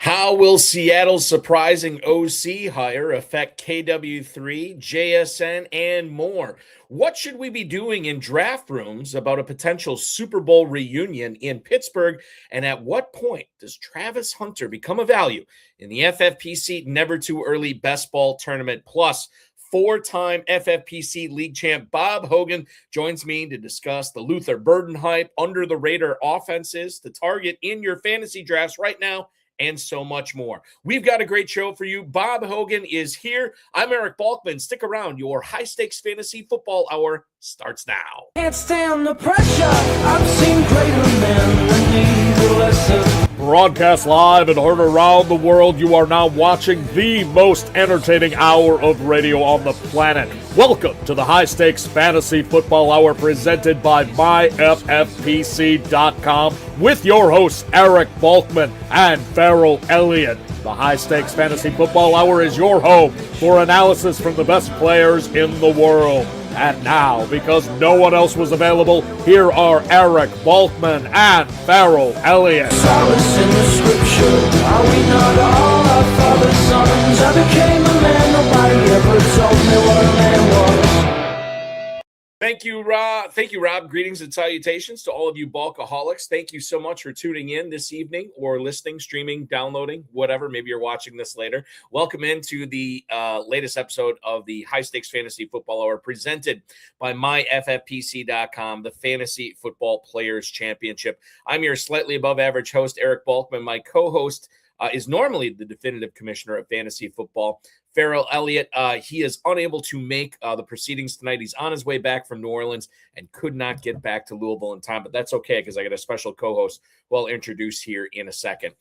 How will Seattle's surprising OC hire affect KW3, JSN, and more? What should we be doing in draft rooms about a potential Super Bowl reunion in Pittsburgh? And at what point does Travis Hunter become a value in the FFPC Never Too Early Best Ball Tournament? Plus, four-time FFPC League champ Bob Hogan joins me to discuss the Luther Burden hype, under-the-radar offenses to target in your fantasy drafts right now, and so much more. We've got a great show for you. Bob Hogan is here. I'm Eric Balkman. Stick around. Your high-stakes fantasy football hour starts now. Can't stand the pressure. I've seen greater men that need a lesson. Broadcast live and heard around the world, you are now watching the most entertaining hour of radio on the planet. Welcome to the High Stakes Fantasy Football Hour presented by MyFFPC.com with your hosts Eric Balkman and Ferrell Elliott. The High Stakes Fantasy Football Hour is your home for analysis from the best players in the world. And now, because no one else was available, here are Eric Balkman and Ferrell Elliott. Solace in the scripture. Are we not all our father's sons? I became a man. Nobody ever told me what a man was. Thank you, Rob. Greetings and salutations to all of you Balkaholics. Thank you so much for tuning in this evening or listening, streaming, downloading, whatever. Maybe you're watching this later. Welcome into the latest episode of the High Stakes Fantasy Football Hour presented by MyFFPC.com, the Fantasy Football Players Championship. I'm your slightly above average host, Eric Balkman. My co-host is normally the definitive commissioner of fantasy football, Ferrell Elliott. He is unable to make the proceedings tonight. He's on his way back from New Orleans and could not get back to Louisville in time, but that's okay because I got a special co-host who I'll introduce here in a second.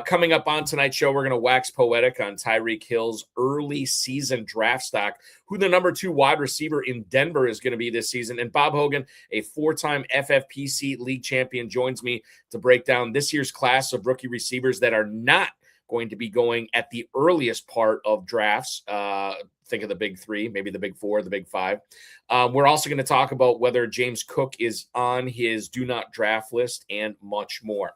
Coming up on tonight's show, we're going to wax poetic on Tyreek Hill's early season draft stock, who the number 2 wide receiver in Denver is going to be this season. And Bob Hogan, a 4-time FFPC league champion, joins me to break down this year's class of rookie receivers that are not going to be going at the earliest part of drafts. Think of the big 3, maybe the big 4, the big 5. We're also going to talk about whether James Cook is on his do not draft list and much more.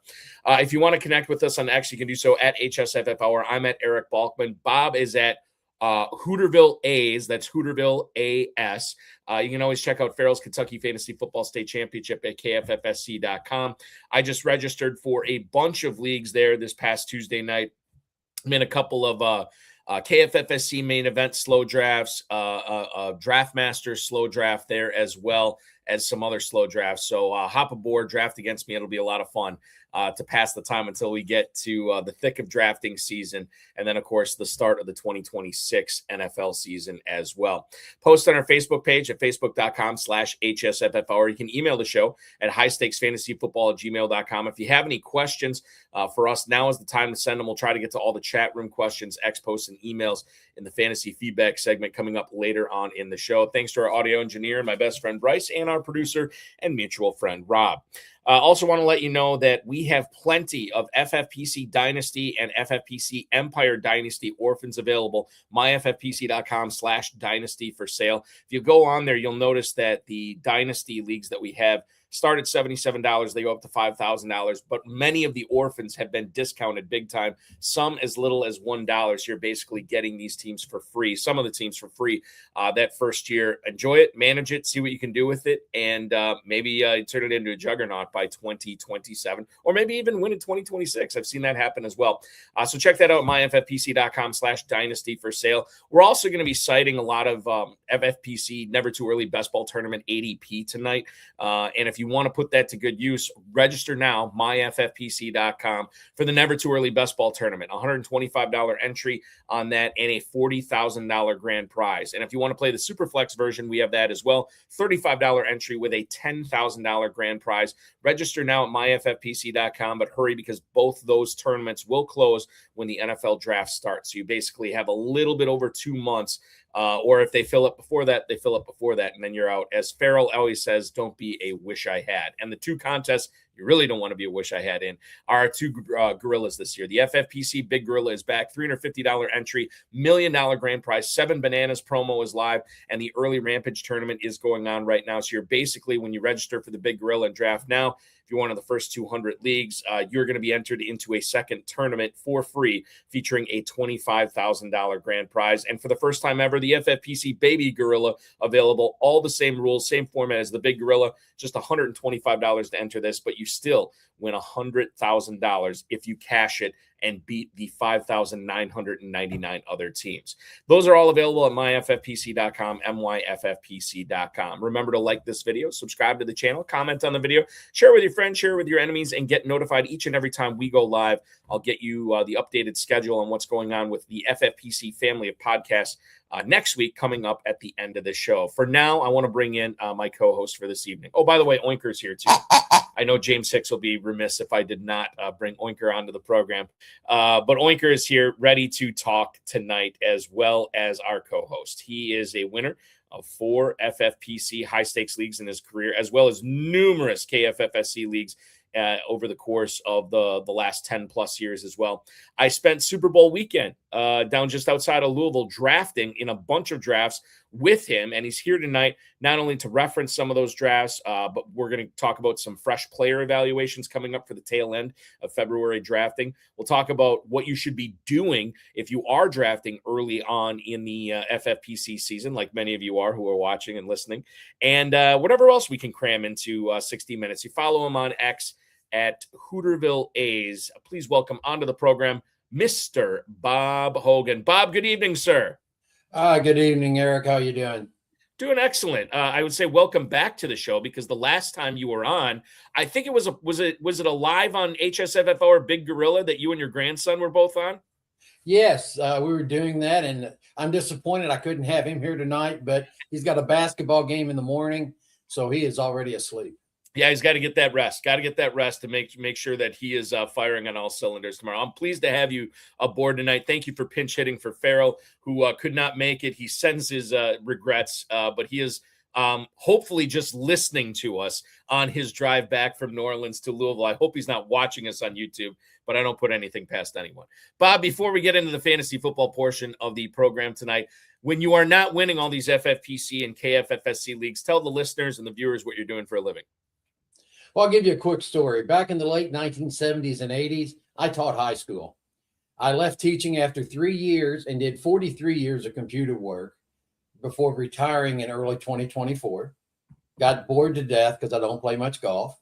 If you want to connect with us on X, you can do so at HSFF Hour. I'm at Eric Balkman. Bob is at Hooterville A's. That's Hooterville AS. You can always check out Ferrell's Kentucky Fantasy Football State Championship at KFFSC.com. I just registered for a bunch of leagues there this past Tuesday night. I'm in a couple of KFFSC main event slow drafts, Draft Master slow draft there, as well as some other slow drafts. So hop aboard, draft against me. It'll be a lot of fun to pass the time until we get to the thick of drafting season. And then, of course, the start of the 2026 NFL season as well. Post on our Facebook page at facebook.com/HSFF Hour. You can email the show at highstakesfantasyfootball@gmail.com. If you have any questions for us, now is the time to send them. We'll try to get to all the chat room questions, X posts, and emails in the fantasy feedback segment coming up later on in the show. Thanks to our audio engineer, my best friend Bryce, and our producer and mutual friend Rob. Also want to let you know that we have plenty of FFPC Dynasty and FFPC Empire Dynasty orphans available. MyFFPC.com/dynasty for sale. If you go on there, you'll notice that the Dynasty leagues that we have start at $77. They go up to $5,000, but many of the orphans have been discounted big time, some as little as $1. So you're basically getting these teams for free, some of the teams for free that first year. Enjoy it, manage it, see what you can do with it, and maybe turn it into a juggernaut by 2027, or maybe even win in 2026. I've seen that happen as well. So check that out, myffpc.com/dynasty for sale. We're also going to be citing a lot of FFPC Never Too Early Best Ball Tournament ADP tonight. And if you want to put that to good use, register now, myffpc.com, for the Never Too Early Best Ball Tournament. $125 entry on that and a $40,000 grand prize. And if you want to play the Superflex version, we have that as well. $35 entry with a $10,000 grand prize. Register now at myffpc.com, but hurry because both those tournaments will close when the NFL draft starts. So you basically have a little bit over 2 months. Or if they fill up before that, they fill up before that, and then you're out. As Ferrell always says, don't be a wish I had. And the 2 contests you really don't want to be a wish I had in, are our two gorillas this year. The FFPC Big Gorilla is back, $350 entry, $1 million grand prize, 7 bananas promo is live, and the early Rampage tournament is going on right now. So you're basically, when you register for the Big Gorilla and draft now, if you're one of the first 200 leagues, you're going to be entered into a second tournament for free, featuring a $25,000 grand prize. And for the first time ever, the FFPC Baby Gorilla available, all the same rules, same format as the Big Gorilla, just $125 to enter this, but you still win $100,000 if you cash it and beat the 5,999 other teams. Those are all available at myffpc.com, myffpc.com. Remember to like this video, subscribe to the channel, comment on the video, share with your friends, share with your enemies, and get notified each and every time we go live. I'll get you the updated schedule on what's going on with the FFPC family of podcasts next week, coming up at the end of the show. For now, I want to bring in my co-host for this evening. Oh, by the way, Oinker's here too. I know James Hicks will be remiss if I did not bring Oinker onto the program. But Oinker is here ready to talk tonight, as well as our co-host. He is a winner of 4 FFPC high-stakes leagues in his career, as well as numerous KFFSC leagues over the course of the last 10-plus years as well. I spent Super Bowl weekend down just outside of Louisville drafting in a bunch of drafts with him, and he's here tonight not only to reference some of those drafts, but we're going to talk about some fresh player evaluations coming up for the tail end of February drafting. We'll talk about what you should be doing if you are drafting early on in the FFPC season, like many of you are who are watching and listening, and whatever else we can cram into 60 minutes. You follow him on X at Hooterville A's. Please welcome onto the program Mr. Bob Hogan. Bob, good evening, sir. Good evening, Eric. How you doing? Doing excellent. I would say welcome back to the show, because the last time you were on, I think it was it a live on HSFF or Big Gorilla that you and your grandson were both on? Yes, we were doing that, and I'm disappointed I couldn't have him here tonight, but he's got a basketball game in the morning, so he is already asleep. Yeah, he's got to get that rest. Got to get that rest to make sure that he is firing on all cylinders tomorrow. I'm pleased to have you aboard tonight. Thank you for pinch hitting for Ferrell, who could not make it. He sends his regrets, but he is hopefully just listening to us on his drive back from New Orleans to Louisville. I hope he's not watching us on YouTube, but I don't put anything past anyone. Bob, before we get into the fantasy football portion of the program tonight, when you are not winning all these FFPC and KFFSC leagues, tell the listeners and the viewers what you're doing for a living. Well, I'll give you a quick story. Back in the late 1970s and 80s, I taught high school. I left teaching after 3 years and did 43 years of computer work before retiring in early 2024. Got bored to death because I don't play much golf.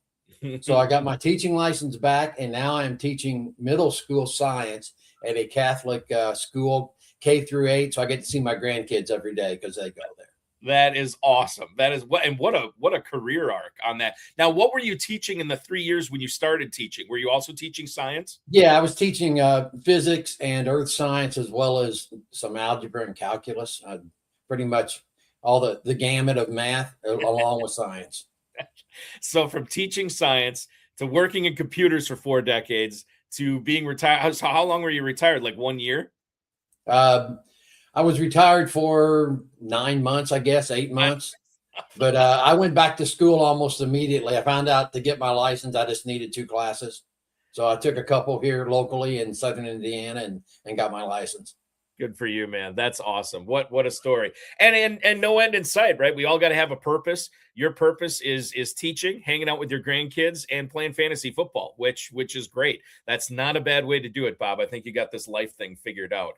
So I got my teaching license back, and now I'm teaching middle school science at a Catholic school, K through 8. So I get to see my grandkids every day because they go there. That is awesome. That is what a career arc on that. Now, what were you teaching in the 3 years when you started teaching? Were you also teaching science? Yeah, I was teaching physics and earth science, as well as some algebra and calculus. Pretty much all the gamut of math along with science. So from teaching science to working in computers for 4 decades to being retired. So how long were you retired? Like 1 year? I was retired for 9 months, I guess, 8 months. But I went back to school almost immediately. I found out to get my license, I just needed 2 classes. So I took a couple here locally in Southern Indiana and got my license. Good for you, man. That's awesome. What a story. And no end in sight, right? We all got to have a purpose. Your purpose is teaching, hanging out with your grandkids, and playing fantasy football, which is great. That's not a bad way to do it, Bob. I think you got this life thing figured out.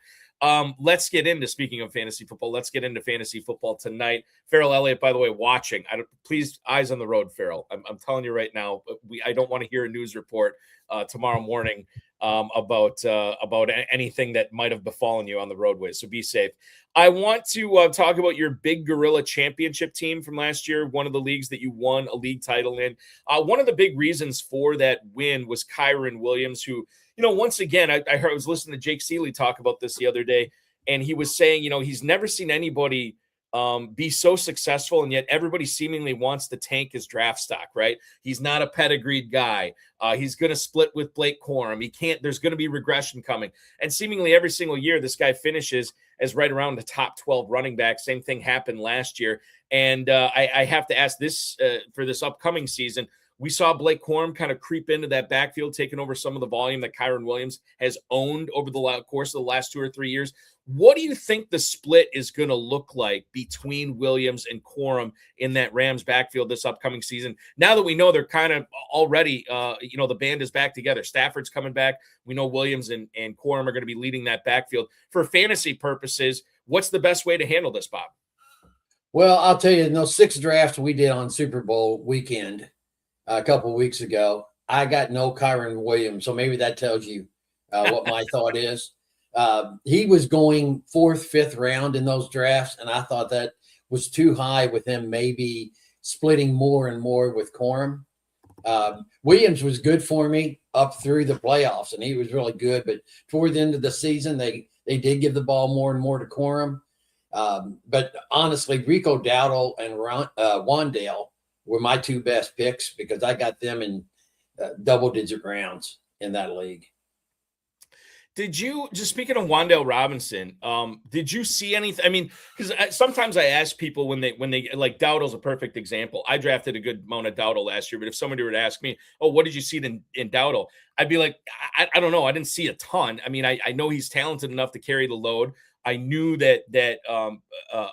Let's get into, speaking of fantasy football, let's get into fantasy football tonight. Ferrell Elliott, by the way, watching. Please, eyes on the road, Ferrell. I'm telling you right now, I don't want to hear a news report tomorrow morning about anything that might have befallen you on the roadways. So be safe. I want to talk about your Big Gorilla Championship team from last year, one of the leagues that you won a league title in. One of the big reasons for that win was Kyron Williams, who, once again, I was listening to Jake Seeley talk about this the other day, and he was saying, he's never seen anybody be so successful, and yet everybody seemingly wants to tank his draft stock, right? He's not a pedigreed guy. He's going to split with Blake Corum. There's going to be regression coming. And seemingly every single year, this guy finishes as right around the top 12 running back. Same thing happened last year. And I have to ask this for this upcoming season, We saw Blake Corum kind of creep into that backfield, taking over some of the volume that Kyron Williams has owned over the course of the last 2 or 3 years. What do you think the split is going to look like between Williams and Corum in that Rams backfield this upcoming season? Now that we know they're kind of already, the band is back together. Stafford's coming back. We know Williams and Corum are going to be leading that backfield. For fantasy purposes, what's the best way to handle this, Bob? Well, I'll tell you, in those 6 drafts we did on Super Bowl weekend a couple of weeks ago, I got no Kyron Williams. So maybe that tells you what my thought is. He was going 4th, 5th round in those drafts, and I thought that was too high with him maybe splitting more and more with Corum. Williams was good for me up through the playoffs, and he was really good. But toward the end of the season, they did give the ball more and more to Corum. But honestly, Rico Dowdle and Wandale were my 2 best picks because I got them in double-digit rounds in that league. Did you, just speaking of Wandale Robinson, did you see anything? I mean, because sometimes I ask people when they like Dowdle's a perfect example. I drafted a good amount of Dowdle last year, but if somebody were to ask me, oh, what did you see in Dowdle? I'd be like, I don't know. I didn't see a ton. I mean, I know he's talented enough to carry the load. I knew that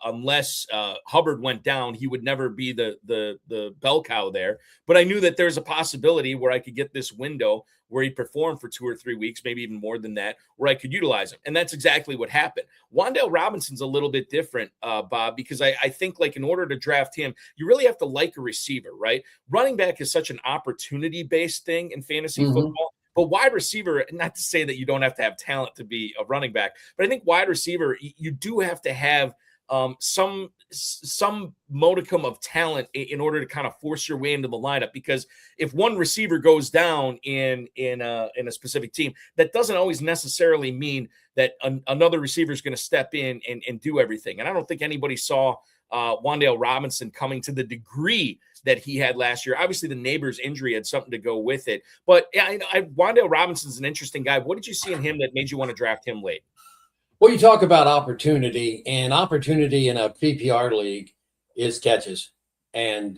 unless Hubbard went down, he would never be the bell cow there. But I knew that there's a possibility where I could get this window where he performed for 2 or 3 weeks, maybe even more than that, where I could utilize him. And that's exactly what happened. Wandale Robinson's a little bit different, Bob, because I think like in order to draft him, you really have to like a receiver, right? Running back is such an opportunity-based thing in fantasy football. But wide receiver, not to say that you don't have to have talent to be a running back, but I think wide receiver, you do have to have some modicum of talent in order to kind of force your way into the lineup. Because if one receiver goes down in a specific team, that doesn't always necessarily mean that another receiver is going to step in and do everything. And I don't think anybody saw Wandale Robinson coming to the degree that he had last year. Obviously, the neighbor's injury had something to go with it. But yeah, Wandale Robinson's an interesting guy. What did you see in him that made you want to draft him late? Well, you talk about opportunity, and opportunity in a PPR league is catches and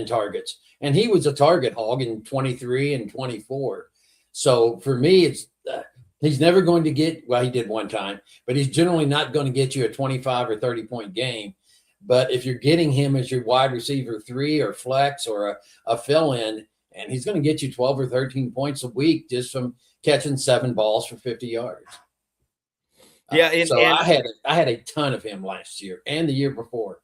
targets. And he was a target hog in 23 and 24. So for me, it's he's never going to get, well, he did one time, but he's generally not going to get you a 25 or 30-point game. But if you're getting him as your wide receiver 3 or flex or a fill-in, and he's going to get you 12 or 13 points a week just from catching 7 balls for 50 yards. Yeah, I had a ton of him last year and the year before.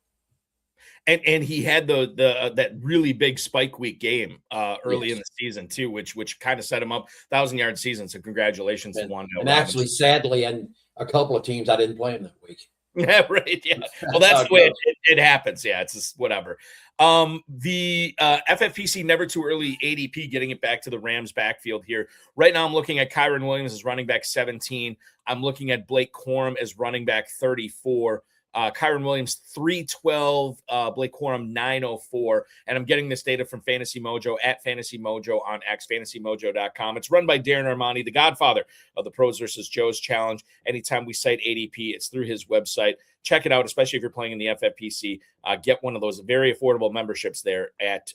And he had that really big spike week game early in the season too, which kind of set him up 1,000-yard season. So congratulations to Wandale. And actually, sadly, and a couple of teams I didn't play him that week. Yeah, right. Yeah. Well, that's the way it happens. Yeah, it's just whatever. The FFPC never too early ADP, getting it back to the Rams backfield here. Right now, I'm looking at Kyron Williams as running back 17. I'm looking at Blake Corum as running back 34. Kyron Williams 312, Blake Corum 904, and I'm getting this data from Fantasy Mojo at Fantasy Mojo on X, fantasymojo.com. It's run by Darren Armani, the godfather of the Pros versus Joes Challenge. Anytime we cite ADP, it's through his website. Check it out, especially if you're playing in the FFPC. Get one of those very affordable memberships there at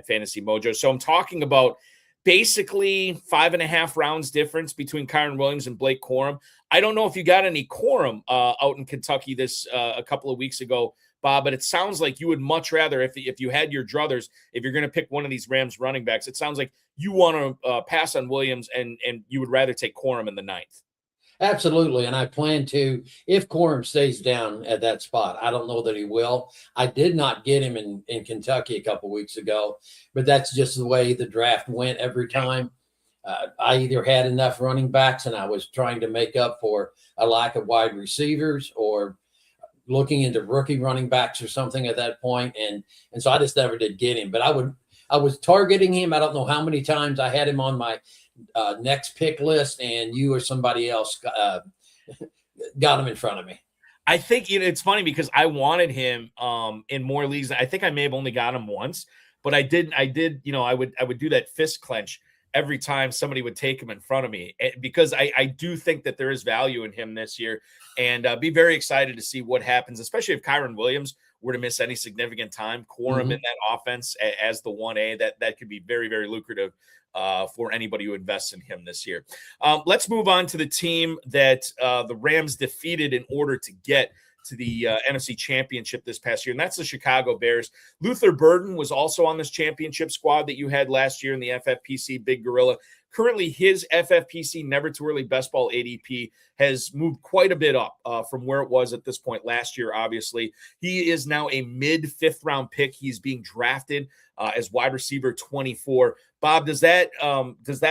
Fantasy Mojo. So I'm talking about basically 5.5 rounds difference between Kyron Williams and Blake Corum. I don't know if you got any Corum out in Kentucky this a couple of weeks ago, Bob, but it sounds like you would much rather, if you had your druthers, if you're going to pick one of these Rams running backs, it sounds like you want to pass on Williams and you would rather take Corum in the 9th. Absolutely. And I plan to, if Corum stays down at that spot. I don't know that he will. I did not get him in Kentucky a couple weeks ago, but that's just the way the draft went every time. I either had enough running backs and I was trying to make up for a lack of wide receivers or looking into rookie running backs or something at that point. And so I just never did get him, but I was targeting him. I don't know how many times I had him on my next pick list, and you or somebody else got him in front of me. I think it's funny because I wanted him in more leagues. I think I may have only got him once, but I did, I would do that fist clench every time somebody would take him in front of me, because I do think that there is value in him this year, and be very excited to see what happens, especially if Kyron Williams were to miss any significant time, core him in that offense as the 1A. That could be very, very lucrative for anybody who invests in him this year. Let's move on to the team that the Rams defeated in order to get to the NFC Championship this past year, and that's the Chicago Bears. Luther Burden was also on this championship squad that you had last year in the FFPC Big Gorilla. Currently, his FFPC Never Too Early Best Ball ADP has moved quite a bit up from where it was at this point last year, obviously. He is now a mid-fifth round pick. He's being drafted as wide receiver 24. Bob, does that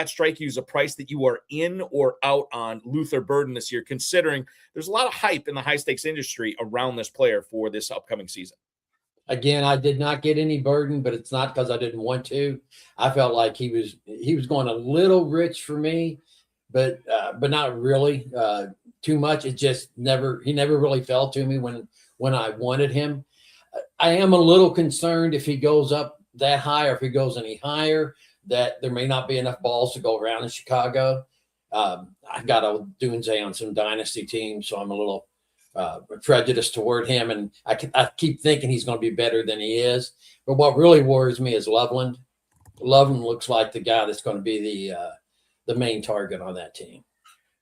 strike you as a price that you are in or out on Luther Burden this year, considering there's a lot of hype in the high-stakes industry around this player for this upcoming season? Again, I did not get any Burden, but it's not because I didn't want to. I felt like he was going a little rich for me, but not really too much. It just he never really fell to me when I wanted him. I am a little concerned if he goes up that high or if he goes any higher, that there may not be enough balls to go around in Chicago. I've got a Dunze on some dynasty teams, so I'm a little prejudiced toward him, and I keep thinking he's going to be better than he is. But what really worries me is Loveland. Loveland looks like the guy that's going to be the main target on that team.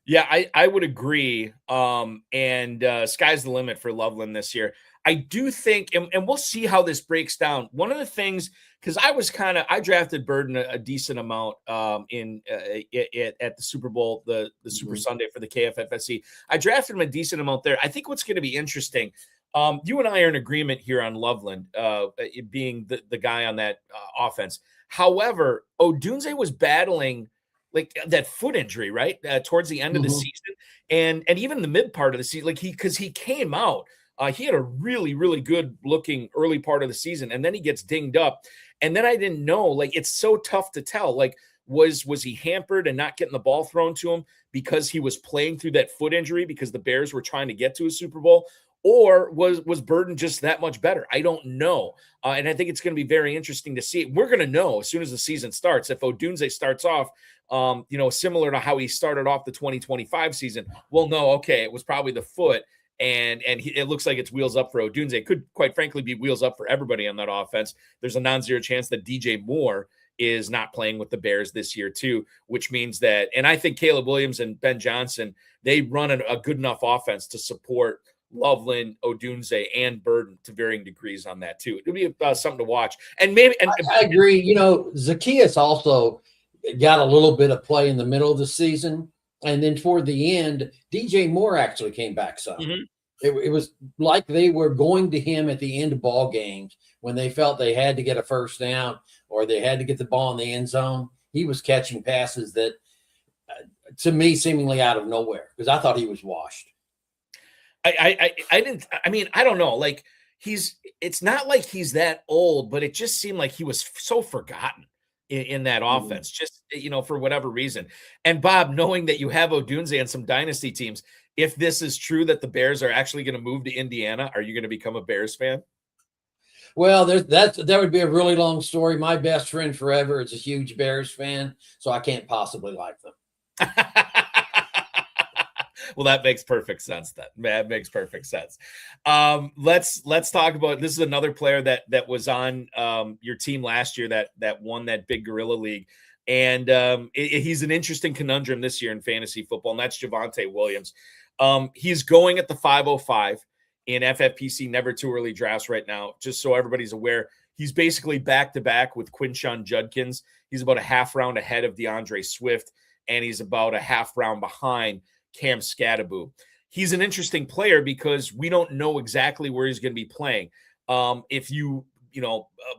Yeah, I would agree. And sky's the limit for Loveland this year. I do think, and we'll see how this breaks down. One of the things, because I drafted Burden a decent amount at the Super Bowl, the Super Sunday for the KFFSC. I drafted him a decent amount there. I think what's going to be interesting, you and I are in agreement here on Loveland being the guy on that offense. However, Odunze was battling like that foot injury, right? Towards the end of the season and even the mid part of the season, because he came out. He had a really, really good looking early part of the season, and then he gets dinged up. And then I didn't know, like, it's so tough to tell. Like, was he hampered and not getting the ball thrown to him because he was playing through that foot injury because the Bears were trying to get to a Super Bowl? Or was Burden just that much better? I don't know. And I think it's going to be very interesting to see. We're going to know as soon as the season starts. If Odunze starts off, similar to how he started off the 2025 season, we'll know, okay, it was probably the foot. And it looks like it's wheels up for Odunze. It could, quite frankly, be wheels up for everybody on that offense. There's a non-zero chance that DJ Moore is not playing with the Bears this year too, which means that, and I think Caleb Williams and Ben Johnson, they run a good enough offense to support Loveland, Odunze, and Burden to varying degrees on that too. It'll be something to watch. And maybe, and I agree. Zacchaeus also got a little bit of play in the middle of the season. And then toward the end, DJ Moore actually came back some. It was like they were going to him at the end of ball games when they felt they had to get a first down or they had to get the ball in the end zone. He was catching passes that, to me, seemingly out of nowhere, because I thought he was washed. I don't know. Like, it's not like he's that old, but it just seemed like he was so forgotten in that offense, just, for whatever reason. And Bob, knowing that you have Odunze and some dynasty teams, if this is true that the Bears are actually going to move to Indiana, are you going to become a Bears fan? Well, that would be a really long story. My best friend forever is a huge Bears fan, so I can't possibly like them. Well, that makes perfect sense. That makes perfect sense. Let's talk about, this is another player that was on your team last year that won that Big Gorilla League. And he's an interesting conundrum this year in fantasy football, and that's Javonte Williams. He's going at the 505 in FFPC Never Too Early drafts right now. Just so everybody's aware, he's basically back-to-back with Quinshon Judkins. He's about a half round ahead of DeAndre Swift, and he's about a half round behind Cam Scattaboo. He's an interesting player because we don't know exactly where he's going to be playing. If you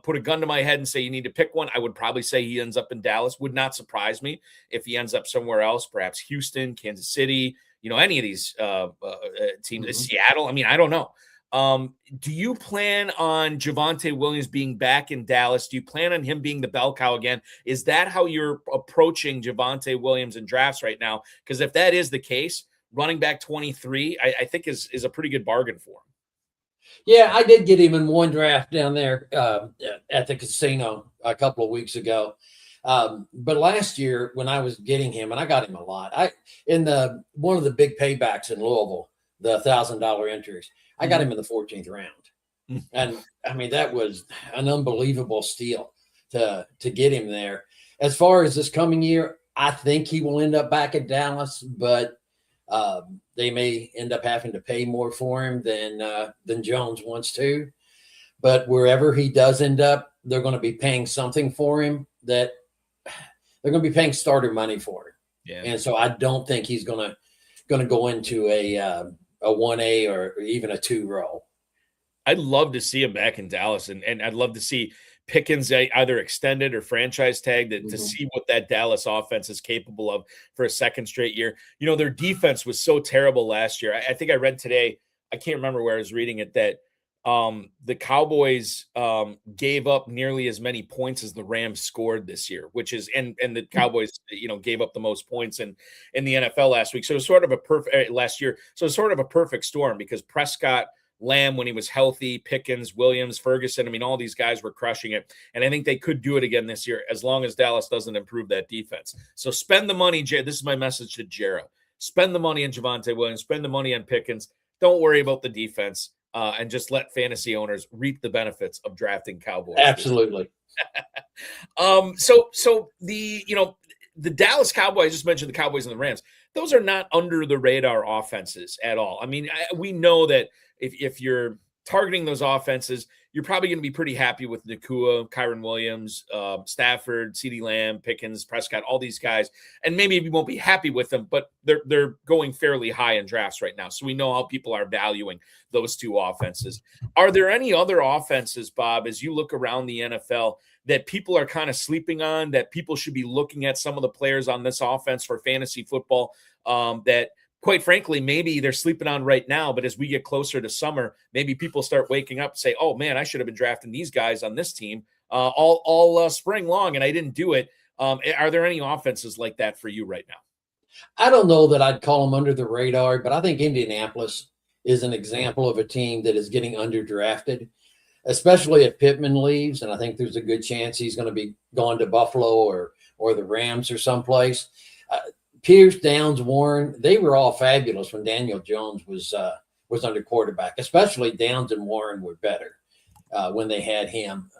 put a gun to my head and say you need to pick one, I would probably say he ends up in Dallas. Would not surprise me if he ends up somewhere else, perhaps Houston, Kansas City, any of these teams, Seattle. I mean, I don't know. Do you plan on Javonte Williams being back in Dallas? Do you plan on him being the bell cow again? Is that how you're approaching Javonte Williams in drafts right now? Because if that is the case, running back 23, I think is a pretty good bargain for him. Yeah, I did get him in one draft down there at the casino a couple of weeks ago. But last year when I was getting him, and I got him a lot, one of the big paybacks in Louisville, the $1,000 entries, I got him in the 14th round. And I mean, that was an unbelievable steal to get him there. As far as this coming year, I think he will end up back at Dallas, but they may end up having to pay more for him than Jones wants to. But wherever he does end up, they're going to be paying something for him that they're going to be paying starter money for him. Yeah. And so I don't think he's going to go into a 1A or even a 2 role. I'd love to see him back in Dallas, and I'd love to see Pickens either extended or franchise tagged to see what that Dallas offense is capable of for a second straight year. You know, their defense was so terrible last year. I think I read today, I can't remember where I was reading it, that the Cowboys gave up nearly as many points as the Rams scored this year, which is and the Cowboys, gave up the most points in the NFL last week. So it was sort of a perfect last year. So it's sort of a perfect storm because Prescott, Lamb, when he was healthy, Pickens, Williams, Ferguson, I mean, all these guys were crushing it. And I think they could do it again this year as long as Dallas doesn't improve that defense. So spend the money, Jay. This is my message to Jarrah. Spend the money on Javonte Williams. Spend the money on Pickens. Don't worry about the defense. And just let fantasy owners reap the benefits of drafting Cowboys. Absolutely. So the Dallas Cowboys, I just mentioned the Cowboys and the Rams. Those are not under the radar offenses at all. I mean, we know that if you're targeting those offenses, you're probably going to be pretty happy with Nakua, Kyron Williams, Stafford, CeeDee Lamb, Pickens, Prescott, all these guys. And maybe you won't be happy with them, but they're going fairly high in drafts right now. So we know how people are valuing those two offenses. Are there any other offenses, Bob, as you look around the NFL that people are kind of sleeping on, that people should be looking at some of the players on this offense for fantasy football that – quite frankly, maybe they're sleeping on right now, but as we get closer to summer, maybe people start waking up and say, oh man, I should have been drafting these guys on this team all spring long, and I didn't do it. Are there any offenses like that for you right now? I don't know that I'd call them under the radar, but I think Indianapolis is an example of a team that is getting underdrafted, especially if Pittman leaves. And I think there's a good chance he's going to be gone to Buffalo or the Rams or someplace. Pierce, Downs, Warren, they were all fabulous when Daniel Jones was under quarterback. Especially Downs and Warren were better when they had him.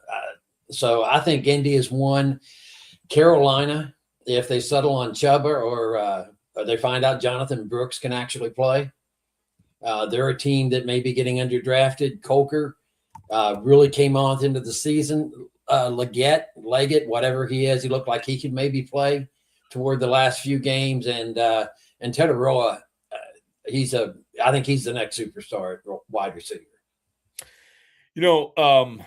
So I think Indy is one. Carolina, if they settle on Chuba or they find out Jonathan Brooks can actually play, they're a team that may be getting underdrafted. Coker really came on into the season. Leggett, whatever he is, he looked like he could maybe play toward the last few games, and Teteroa, I think he's the next superstar wide receiver. I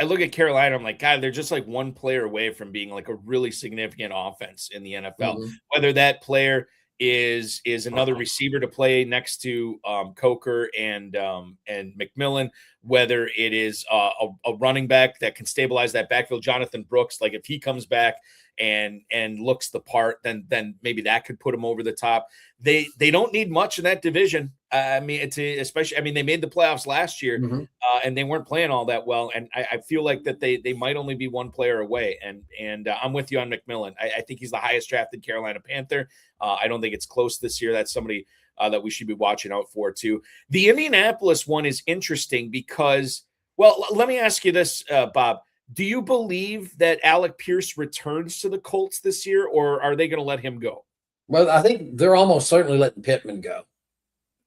look at Carolina, I'm like, God, they're just like one player away from being like a really significant offense in the NFL. Mm-hmm. Whether that player is another receiver to play next to Coker and McMillan, whether it is a running back that can stabilize that backfield, Jonathan Brooks, like if he comes back and looks the part, then maybe that could put him over the top. They don't need much in that division. They made the playoffs last year, mm-hmm. And they weren't playing all that well. And I feel like that they might only be one player away. And I'm with you on McMillan. I think he's the highest drafted Carolina Panther. I don't think it's close this year. That's somebody that we should be watching out for too. The Indianapolis one is interesting because, well, let me ask you this, Bob. Do you believe that Alec Pierce returns to the Colts this year, or are they going to let him go? Well, I think they're almost certainly letting Pittman go.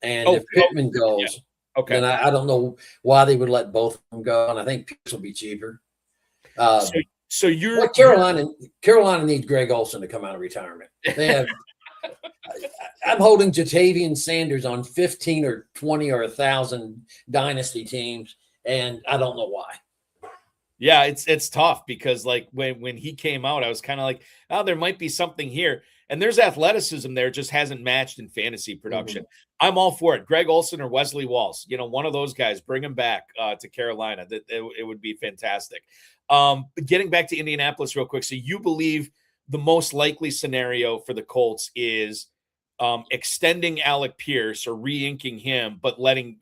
And if Pittman goes, then I don't know why they would let both of them go. And I think Pierce will be cheaper. So you're Carolina needs Greg Olsen to come out of retirement. They have. I'm holding Jatavian Sanders on 15 or 20 or 1,000 dynasty teams, and I don't know why. Yeah, it's tough because like when he came out, I was kind of like, oh, there might be something here. And there's athleticism there, just hasn't matched in fantasy production. Mm-hmm. I'm all for it. Greg Olsen or Wesley Walls, one of those guys, bring him back to Carolina. It would be fantastic. But getting back to Indianapolis real quick. So you believe the most likely scenario for the Colts is extending Alec Pierce or re-inking him, but letting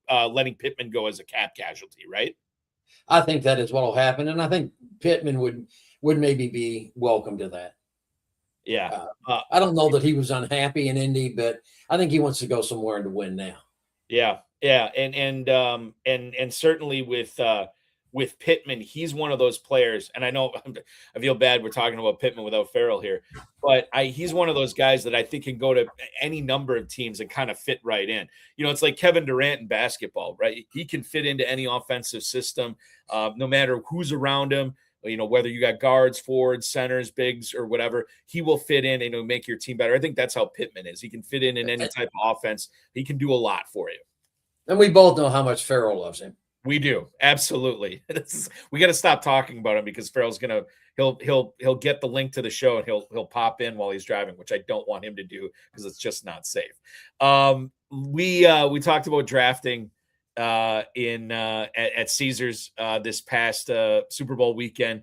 Pittman go as a cap casualty, right? I think that is what will happen. And I think Pittman would maybe be welcome to that. Yeah. I don't know that he was unhappy in Indy, but I think he wants to go somewhere and to win now. Yeah, yeah, and certainly with Pittman, he's one of those players. And I know I feel bad we're talking about Pittman without Ferrell here, but he's one of those guys that I think can go to any number of teams and kind of fit right in. You know, it's like Kevin Durant in basketball, right? He can fit into any offensive system, no matter who's around him. You know, whether you got guards, forwards, centers, bigs, or whatever, he will fit in and it'll make your team better. I think that's how Pittman is. He can fit in any type of offense. He can do a lot for you. And we both know how much Ferrell loves him. We do. Absolutely. We got to stop talking about him because Ferrell's he'll get the link to the show and he'll pop in while he's driving, which I don't want him to do because it's just not safe. We talked about drafting at Caesars this past Super Bowl weekend.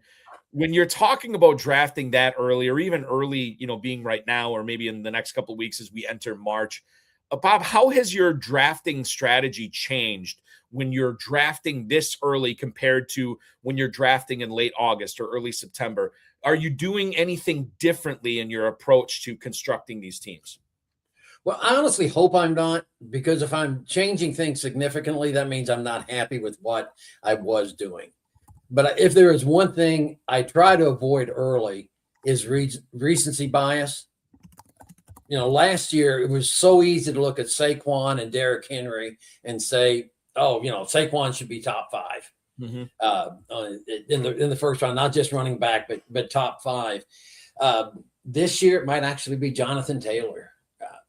When you're talking about drafting that early, or even early, you know, being right now, or maybe in the next couple of weeks as we enter March, Bob, how has your drafting strategy changed when you're drafting this early compared to when you're drafting in late August or early September? Are you doing anything differently in your approach to constructing these teams? Well, I honestly hope I'm not, because if I'm changing things significantly, that means I'm not happy with what I was doing. But if there is one thing I try to avoid early is recency bias. You know, last year it was so easy to look at Saquon and Derrick Henry and say, oh, you know, Saquon should be top 5 in the first round, not just running back, but top 5. This year it might actually be Jonathan Taylor.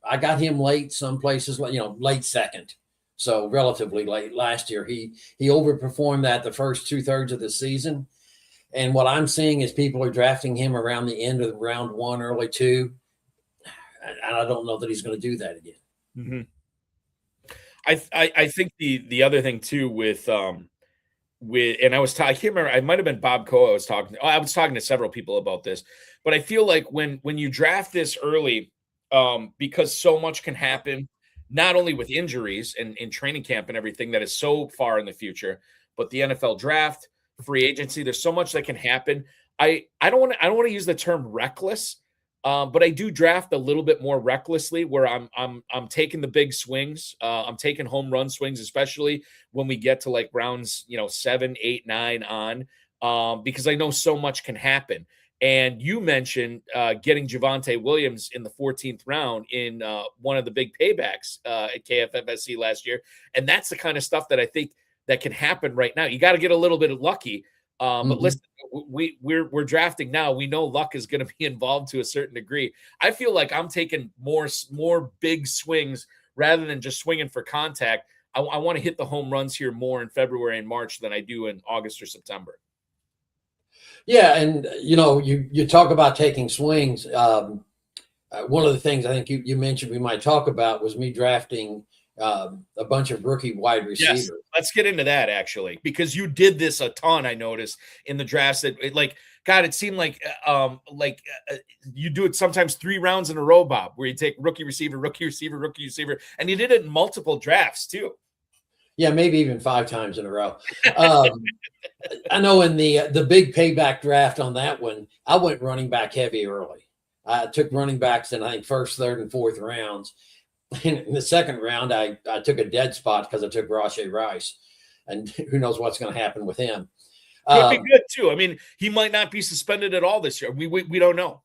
I got him late, some places, you know, late second. So relatively late last year. He overperformed that the first 2/3 of the season. And what I'm seeing is people are drafting him around the end of round 1, early 2. And I don't know that he's going to do that again. Mm-hmm. I think the other thing too with and I can't remember, I might have been Bob Coe I was talking to several people about this, but I feel like when you draft this early, because so much can happen, not only with injuries and in training camp and everything that is so far in the future, but the NFL draft, free agency, there's so much that can happen. I don't want to use the term reckless, but I do draft a little bit more recklessly, where I'm taking the big swings. I'm taking home run swings, especially when we get to like rounds, 7, 8, 9 on, because I know so much can happen. And you mentioned getting Javonte Williams in the 14th round in one of the big paybacks at KFFSC last year. And that's the kind of stuff that I think that can happen right now. You got to get a little bit lucky. But listen, we're drafting now. We know luck is going to be involved to a certain degree. I feel like I'm taking more big swings rather than just swinging for contact. I want to hit the home runs here more in February and March than I do in August or September. Yeah, and you talk about taking swings. One of the things I think you mentioned we might talk about was me drafting a bunch of rookie wide receivers. Yes, let's get into that actually, because you did this a ton. I noticed in the drafts that it seemed like you do it sometimes 3 rounds in a row, Bob, where you take rookie receiver, and you did it in multiple drafts too. Yeah, maybe even 5 times in a row. I know in the big payback draft on that one, I went running back heavy early. I took running backs in, I think, first, third, and fourth rounds. In the second round, I took a dead spot because I took Rashee Rice, and who knows what's going to happen with him. Could be good too. I mean, he might not be suspended at all this year. We don't know,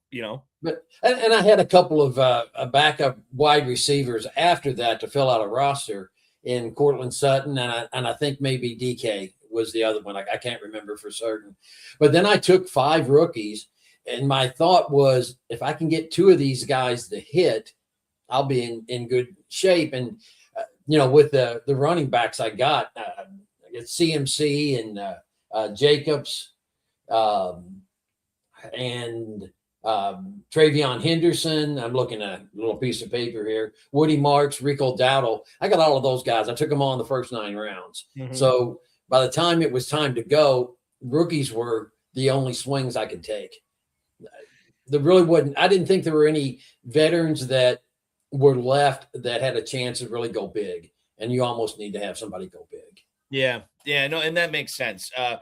But and I had a couple of backup wide receivers after that to fill out a roster in Cortland Sutton, and I think maybe DK was the other one. I can't remember for certain. But then I took 5 rookies, and my thought was, if I can get 2 of these guys to hit, I'll be in good shape. And with the running backs I got CMC and Jacobs and Travion Henderson. I'm looking at a little piece of paper here. Woody Marks, Rico Dowdle. I got all of those guys. I took them all in the first 9 rounds. Mm-hmm. So by the time it was time to go, rookies were the only swings I could take. There really wasn't. I didn't think there were any veterans that were left that had a chance to really go big. And you almost need to have somebody go big. Yeah. No, and that makes sense. I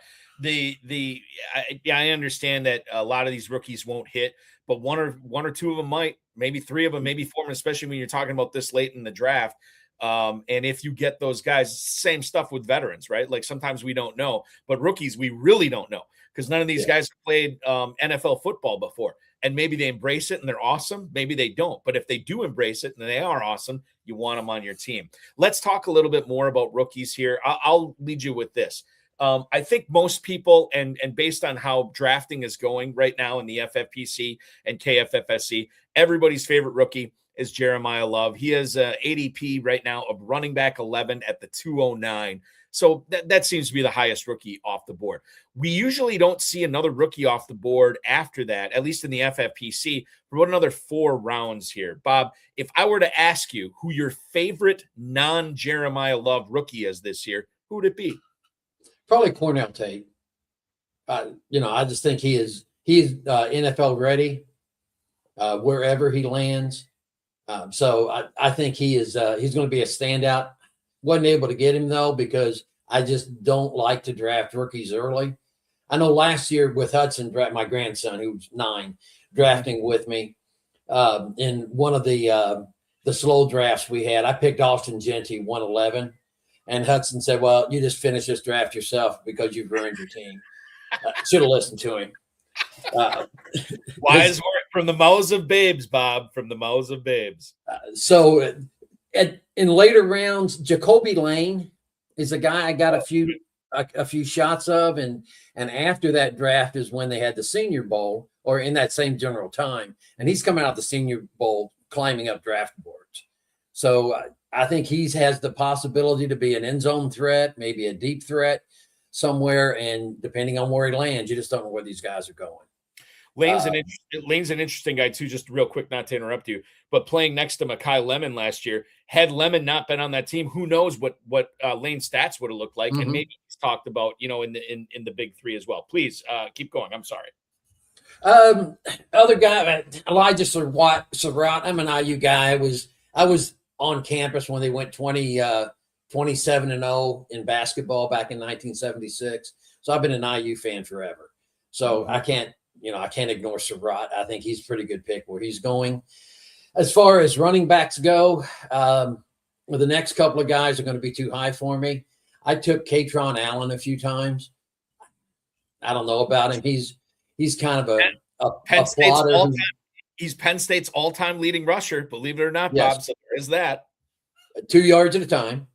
understand that a lot of these rookies won't hit, but one or two of them might, maybe 3 of them, maybe 4 of them, especially when you're talking about this late in the draft. And if you get those guys, same stuff with veterans, right? Like sometimes we don't know, but rookies, we really don't know because none of these guys have played NFL football before. And maybe they embrace it and they're awesome. Maybe they don't. But if they do embrace it and they are awesome, you want them on your team. Let's talk a little bit more about rookies here. I'll lead you with this. I think most people, and based on how drafting is going right now in the FFPC and KFFSC, everybody's favorite rookie is Jeremiah Love. He has ADP right now of running back 11 at the 209. So that seems to be the highest rookie off the board. We usually don't see another rookie off the board after that, at least in the FFPC, for about another 4 rounds here. Bob, if I were to ask you who your favorite non-Jeremiah Love rookie is this year, who would it be? Probably Cornell Tate. I just think he's NFL ready wherever he lands. So I think he's going to be a standout. Wasn't able to get him though because I just don't like to draft rookies early. I know last year with Hudson, my grandson who's 9, drafting with me in one of the slow drafts we had. I picked Austin Genty 111, and Hudson said, "Well, you just finish this draft yourself because you've ruined your team." Should have listened to him. Wise word from the mouths of babes, Bob. From the mouths of babes. In later rounds, Jacoby Lane is a guy I got a few shots of, and after that draft is when they had the Senior Bowl, or in that same general time, and he's coming out the Senior Bowl climbing up draft boards. So I think he has the possibility to be an end zone threat, maybe a deep threat somewhere, and depending on where he lands, you just don't know where these guys are going. Lane's an interesting guy too, just real quick, not to interrupt you, but playing next to Mekhi Lemon last year, had Lemon not been on that team, who knows what Lane's stats would have looked like. Mm-hmm. And maybe he's talked about, in the big 3 as well. Please keep going. I'm sorry. Other guy, Elijah Surratt. I'm an IU guy. I was on campus when they went 27-0 in basketball back in 1976. So I've been an IU fan forever. So I can't ignore Surratt. I think he's a pretty good pick where he's going. As far as running backs go, the next couple of guys are going to be too high for me. I took Katron Allen a few times. I don't know about him. He's kind of he's Penn State's all-time leading rusher, believe it or not, yes. Bob. So there is that. 2 yards at a time.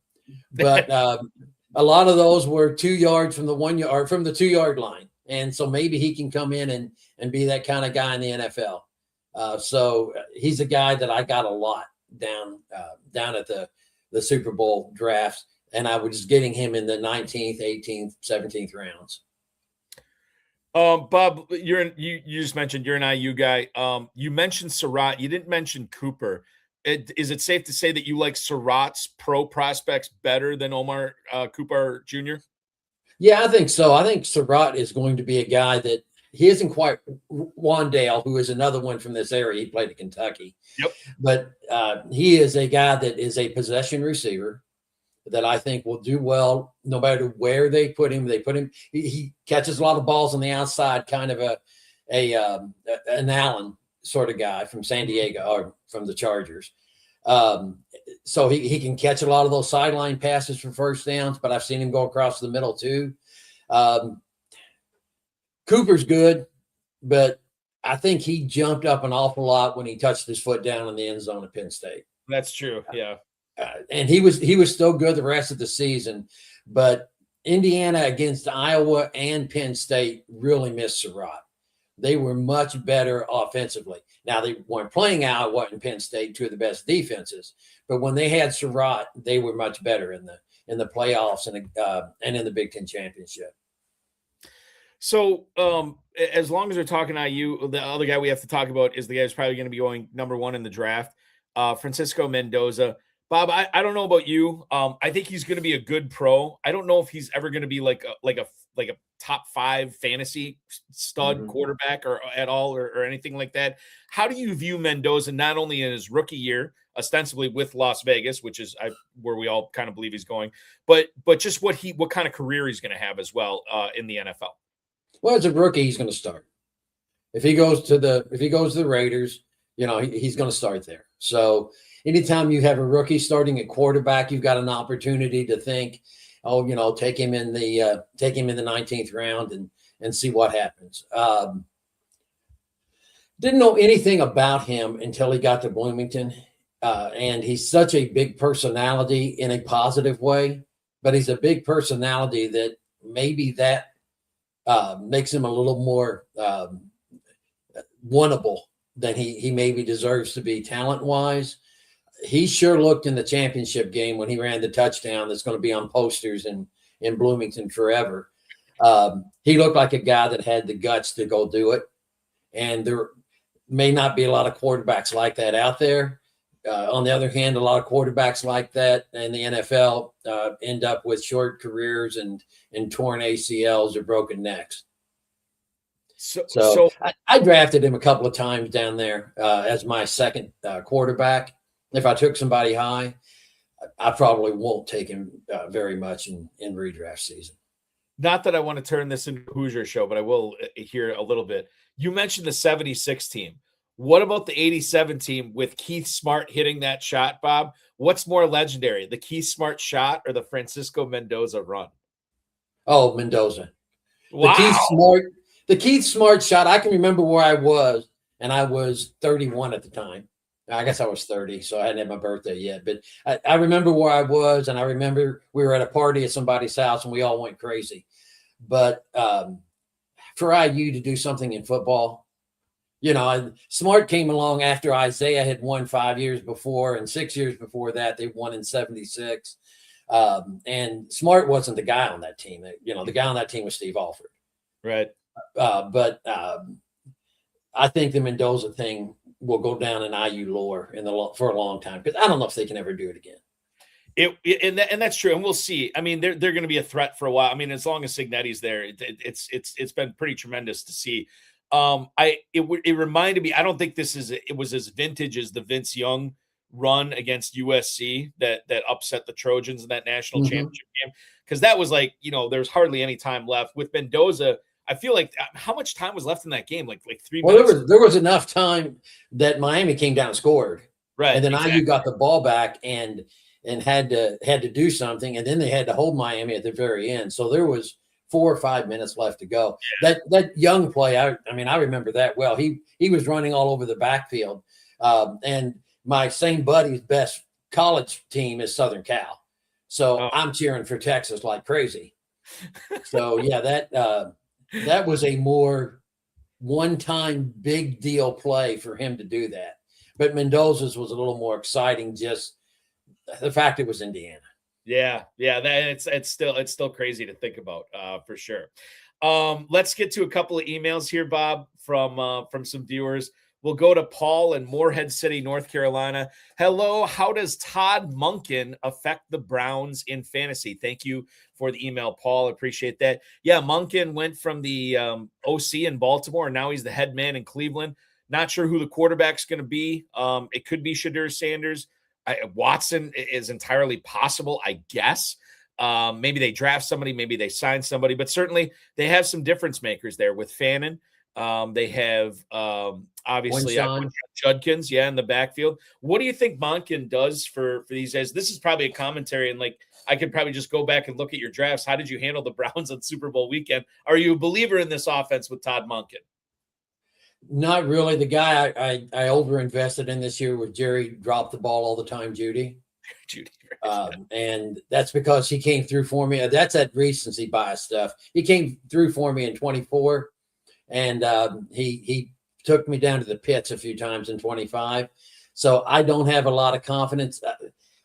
But a lot of those were 2 yards from the 1 yard or from the 2 yard line. And so maybe he can come in and be that kind of guy in the NFL. So he's a guy that I got a lot down at the Super Bowl drafts, and I was getting him in the 19th, 18th, 17th rounds. Bob, you just mentioned you're an IU guy. You mentioned Surratt. You didn't mention Cooper. Is it safe to say that you like Surratt's pro prospects better than Omar Cooper Jr.? Yeah, I think so. I think Surratt is going to be a guy that he isn't quite Wandale, who is another one from this area. He played at Kentucky. Yep. But he is a guy that is a possession receiver that I think will do well no matter where they put him. He catches a lot of balls on the outside, kind of an Allen sort of guy from San Diego or from the Chargers. So he can catch a lot of those sideline passes for first downs, but I've seen him go across the middle too. Cooper's good, but I think he jumped up an awful lot when he touched his foot down in the end zone at Penn State. That's true. Yeah. And he was still good the rest of the season, but Indiana against Iowa and Penn State really missed Surratt. They were much better offensively. Now, they weren't playing Iowa and Penn State, 2 of the best defenses, but when they had Surratt, they were much better in the playoffs and in the Big Ten championship. So as long as we're talking IU, the other guy we have to talk about is the guy who's probably going to be going number 1 in the draft, Francisco Mendoza. Bob, I don't know about you. I think he's going to be a good pro. I don't know if he's ever going to be like a top 5 fantasy stud quarterback or at all or anything like that. How do you view Mendoza, not only in his rookie year, ostensibly with Las Vegas, which is where we all kind of believe he's going, but just what kind of career he's going to have as well in the NFL? Well, as a rookie, he's going to start. If he goes to the Raiders, he's going to start there. So anytime you have a rookie starting at quarterback, you've got an opportunity to think, oh, take him in the 19th round and see what happens. Didn't know anything about him until he got to Bloomington. And he's such a big personality in a positive way, but he's a big personality that maybe that makes him a little more winnable than he maybe deserves to be talent-wise. He sure looked in the championship game when he ran the touchdown that's going to be on posters in Bloomington forever. He looked like a guy that had the guts to go do it. And there may not be a lot of quarterbacks like that out there. On the other hand, a lot of quarterbacks like that in the NFL end up with short careers and torn ACLs or broken necks. So I drafted him a couple of times down there as my second quarterback. If I took somebody high, I probably won't take him very much in redraft season. Not that I want to turn this into a Hoosier show, but I will hear a little bit. You mentioned the 76 team. What about the 87 team with Keith Smart hitting that shot, Bob? What's more legendary, the Keith Smart shot or the Francisco Mendoza run? Oh, Mendoza. Wow. The Keith Smart shot, I can remember where I was, and I was 31 at the time. I guess I was 30, so I hadn't had my birthday yet. But I remember where I was, and I remember we were at a party at somebody's house, and we all went crazy. But for IU to do something in football, Smart came along after Isaiah had won 5 years before, and 6 years before that, they won in 76. And Smart wasn't the guy on that team. The guy on that team was Steve Alford. Right. But I think the Mendoza thing will go down in IU lore for a long time, because I don't know if they can ever do it again. And that's true, and we'll see. I mean, they're going to be a threat for a while. I mean, as long as Signetti's there, it's been pretty tremendous to see. It reminded me. I don't think it was as vintage as the Vince Young run against USC that upset the Trojans in that national championship game, because that was like, there's hardly any time left. With Mendoza, I feel like how much time was left in that game? Like 3 minutes. Well, there was enough time that Miami came down and scored, right? And then IU got the ball back and had to do something, and then they had to hold Miami at the very end. So there was 4 or 5 minutes left to go. Yeah. That Young play, I remember that well. He was running all over the backfield, and my same buddy's best college team is Southern Cal, so I'm cheering for Texas like crazy. So yeah, that was a more one-time big deal play for him to do that. But Mendoza's was a little more exciting, just the fact it was Indiana. Yeah, it's still crazy to think about, for sure. Let's get to a couple of emails here, Bob, from some viewers. We'll go to Paul in Morehead City, North Carolina. Hello, how does Todd Monken affect the Browns in fantasy? Thank you for the email, Paul. Appreciate that. Yeah, Monken went from the OC in Baltimore, and now he's the head man in Cleveland. Not sure who the quarterback's going to be. It could be Shadur Sanders. Watson is entirely possible, I guess. Maybe they draft somebody, maybe they sign somebody, but certainly they have some difference makers there with Fannin. They have obviously Judkins, in the backfield. What do you think Monken does for these guys? This is probably a commentary, and I could probably just go back and look at your drafts. How did you handle the Browns on Super Bowl weekend? Are you a believer in this offense with Todd Monken? Not really. The guy I over-invested in this year was Jerry dropped the ball all the time, Judy. And that's because he came through for me. That's that recency bias stuff. He came through for me in 24, and he took me down to the pits a few times in 25. So I don't have a lot of confidence.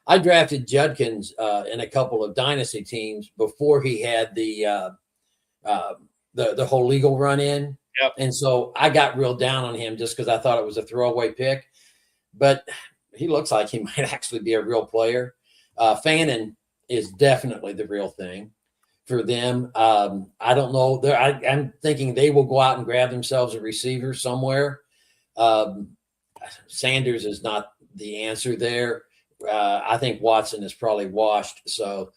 I drafted Judkins in a couple of dynasty teams before he had the whole legal run in. Yep. And so I got real down on him just because I thought it was a throwaway pick. But he looks like he might actually be a real player. Fannin is definitely the real thing for them. I don't know. I'm thinking they will go out and grab themselves a receiver somewhere. Sanders is not the answer there. I think Watson is probably washed. So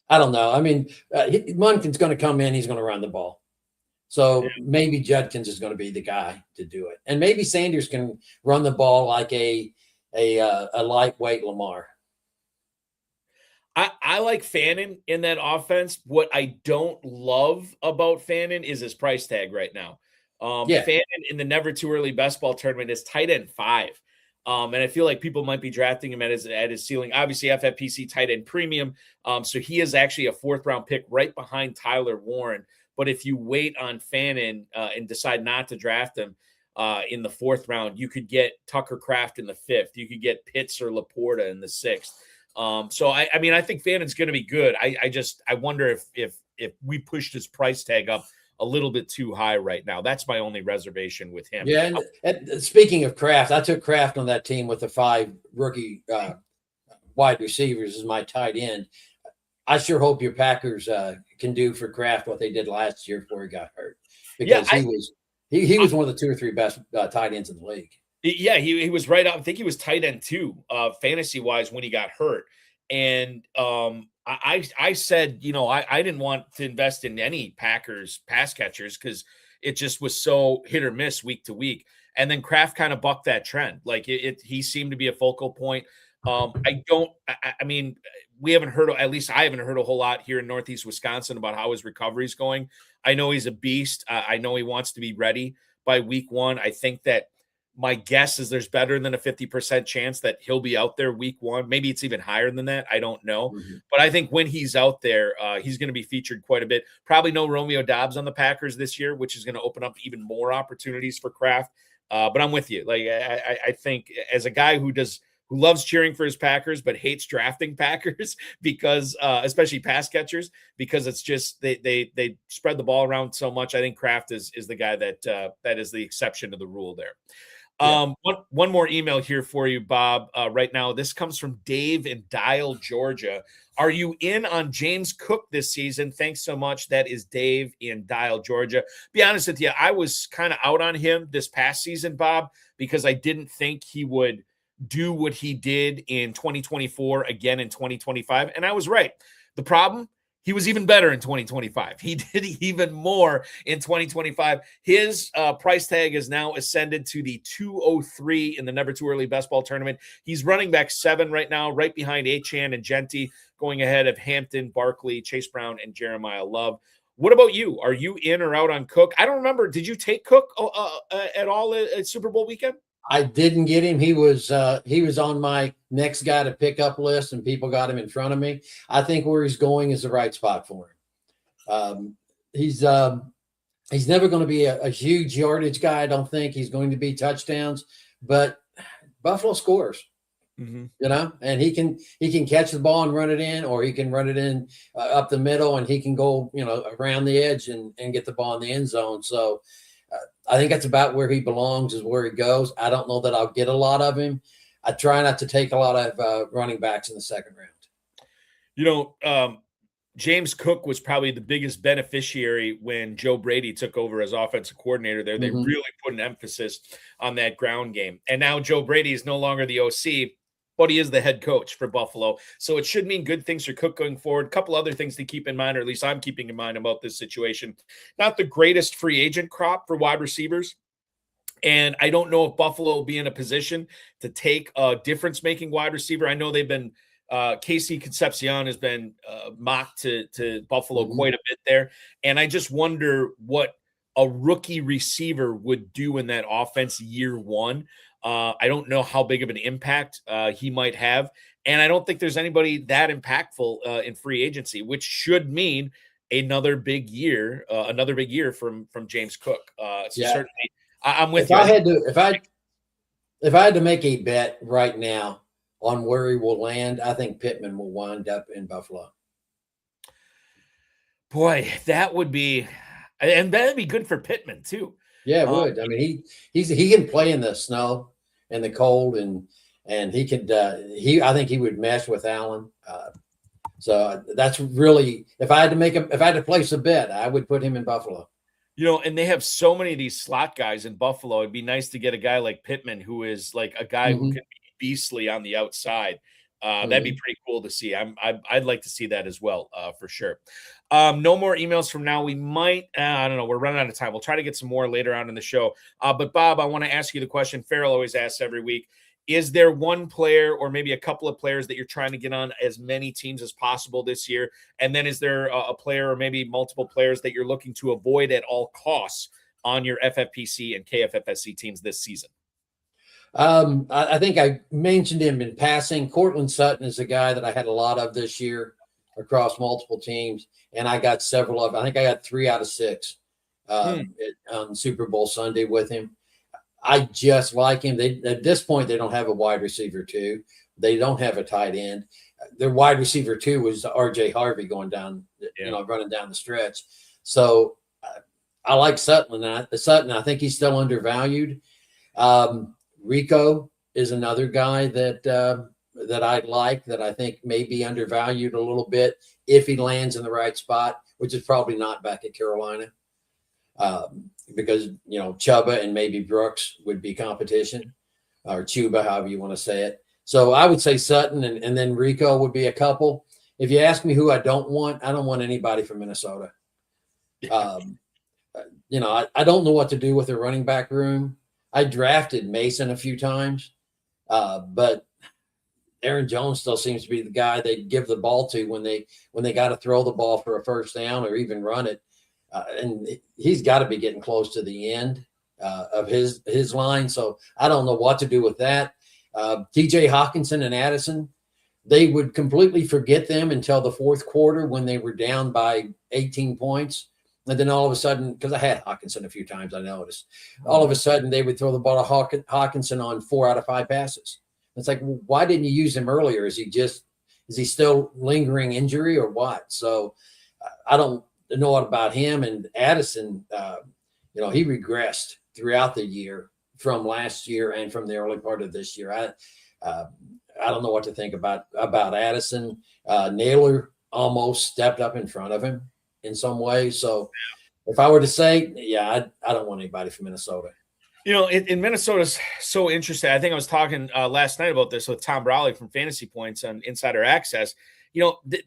I don't know. I mean, Monken's going to come in. He's going to run the ball. So maybe Judkins is going to be the guy to do it. And maybe Sanders can run the ball like a a lightweight Lamar. I like Fannin in that offense. What I don't love about Fannin is his price tag right now. Yeah. Fannin in the Never Too Early Best Ball Tournament is tight end 5. And I feel like people might be drafting him at his ceiling. Obviously, FFPC tight end premium. So he is actually a 4th round pick right behind Tyler Warren. But if you wait on Fannin and decide not to draft him in the 4th round, you could get Tucker Kraft in the 5th. You could get Pitts or Laporta in the 6th. So I mean, I think Fannin's going to be good. I wonder if we pushed his price tag up a little bit too high right now. That's my only reservation with him. Yeah. And speaking of Kraft, I took Kraft on that team with the 5 rookie wide receivers as my tight end. I sure hope your Packers can do for Kraft what they did last year before he got hurt, because he was one of the 2 or 3 best tight ends in the league. Yeah, he was right up. I think he was tight end 2, fantasy wise, when he got hurt. And I said, you know, I didn't want to invest in any Packers pass catchers because it just was so hit or miss week to week. And then Kraft kind of bucked that trend. Like he seemed to be a focal point. I mean, we haven't heard, at least I haven't heard a whole lot here in Northeast Wisconsin about how his recovery is going. I know he's a beast. I know he wants to be ready by week 1. I think that my guess is there's better than a 50% chance that he'll be out there week 1. Maybe it's even higher than that. I don't know. Mm-hmm. But I think when he's out there, he's going to be featured quite a bit. Probably no Romeo Doubs on the Packers this year, which is going to open up even more opportunities for Kraft. But I'm with you. Like I think as a guy who loves cheering for his Packers, but hates drafting Packers because, especially pass catchers, because it's just they spread the ball around so much. I think Kraft is the guy that is the exception to the rule there. Yeah. One more email here for you, Bob. Right now, this comes from Dave in Dial, Georgia. Are you in on James Cook this season? Thanks so much. That is Dave in Dial, Georgia. Be honest with you, I was kind of out on him this past season, Bob, because I didn't think he would do what he did in 2024 again in 2025, and I was right. The problem, he was even better in 2025. He did even more in 2025. His price tag is now ascended to the 203 in the Never Too Early Best Ball Tournament. He's running back 7 right now, right behind Achane and Genty, going ahead of Hampton, Barkley, Chase Brown, and Jeremiah Love. What about you? Are you in or out on Cook? I don't remember. Did you take Cook at all at Super Bowl weekend? I didn't get him. He was on my next guy to pick up list, and people got him in front of me. I think where he's going is the right spot for him. He's never going to be a huge yardage guy. I don't think he's going to be touchdowns, but Buffalo scores. Mm-hmm. You know, and he can catch the ball and run it in, or he can run it in up the middle, and he can go, you know, around the edge and get the ball in the end zone. So I think that's about where he belongs, is where he goes. I don't know that I'll get a lot of him. I try not to take a lot of running backs in the second round. You know, James Cook was probably the biggest beneficiary when Joe Brady took over as offensive coordinator there. They really put an emphasis on that ground game. And now Joe Brady is no longer the OC, but he is the head coach for Buffalo. So it should mean good things for Cook going forward. A couple other things to keep in mind, or at least I'm keeping in mind about this situation. Not the greatest free agent crop for wide receivers. And I don't know if Buffalo will be in a position to take a difference-making wide receiver. I know they've been Casey Concepcion has been mocked to Buffalo quite a bit there. And I just wonder what a rookie receiver would do in that offense year 1. I don't know how big of an impact he might have. And I don't think there's anybody that impactful in free agency, which should mean another big year from James Cook. Certainly, I'm with you. If I had to make a bet right now on where he will land, I think Pittman will wind up in Buffalo. Boy, that would be, and that'd be good for Pittman too. Yeah, it would. I mean, he can play in the snow and the cold, and he could. I think he would mesh with Allen. So that's really, if I had to place a bet, I would put him in Buffalo. You know, and they have so many of these slot guys in Buffalo. It'd be nice to get a guy like Pittman, who is like a guy who can be beastly on the outside. That'd be pretty cool to see. I'd like to see that as well, for sure. No more emails from now. We might, I don't know. We're running out of time. We'll try to get some more later on in the show. But Bob, I want to ask you the question Ferrell always asks every week. Is there one player or maybe a couple of players that you're trying to get on as many teams as possible this year? And then is there a player or maybe multiple players that you're looking to avoid at all costs on your FFPC and KFFSC teams this season? I think I mentioned him in passing. Cortland Sutton is a guy that I had a lot of this year across multiple teams, and I got several of. I think I got 3 out of 6 on Super Bowl Sunday with him. I just like him. At this point, they don't have a wide receiver 2. They don't have a tight end. Their wide receiver 2 was R.J. Harvey going down, running down the stretch. So I like Sutton. I think he's still undervalued. Rico is another guy that I like, that I think may be undervalued a little bit if he lands in the right spot, which is probably not back at Carolina, because Chuba and maybe Brooks would be competition, or Chuba, however you want to say it. So I would say Sutton and then Rico would be a couple. If you ask me who I don't want anybody from Minnesota. I don't know what to do with the running back room. I drafted Mason a few times, but Aaron Jones still seems to be the guy they give the ball to when they got to throw the ball for a first down or even run it. And he's got to be getting close to the end of his line. So I don't know what to do with that. TJ Hawkinson and Addison, they would completely forget them until the fourth quarter when they were down by 18 points. And then all of a sudden, because I had Hawkinson a few times, I noticed, all of a sudden they would throw the ball to Hawkinson on 4 out of 5 passes. It's like, well, why didn't you use him earlier? Is he still lingering injury or what? So I don't know what about him. And Addison, he regressed throughout the year from last year and from the early part of this year. I don't know what to think about Addison. Naylor almost stepped up in front of him in some ways. So if I were to say, I don't want anybody from Minnesota. In Minnesota's so interesting. I think I was talking last night about this with Tom Brawley from Fantasy Points on Insider Access.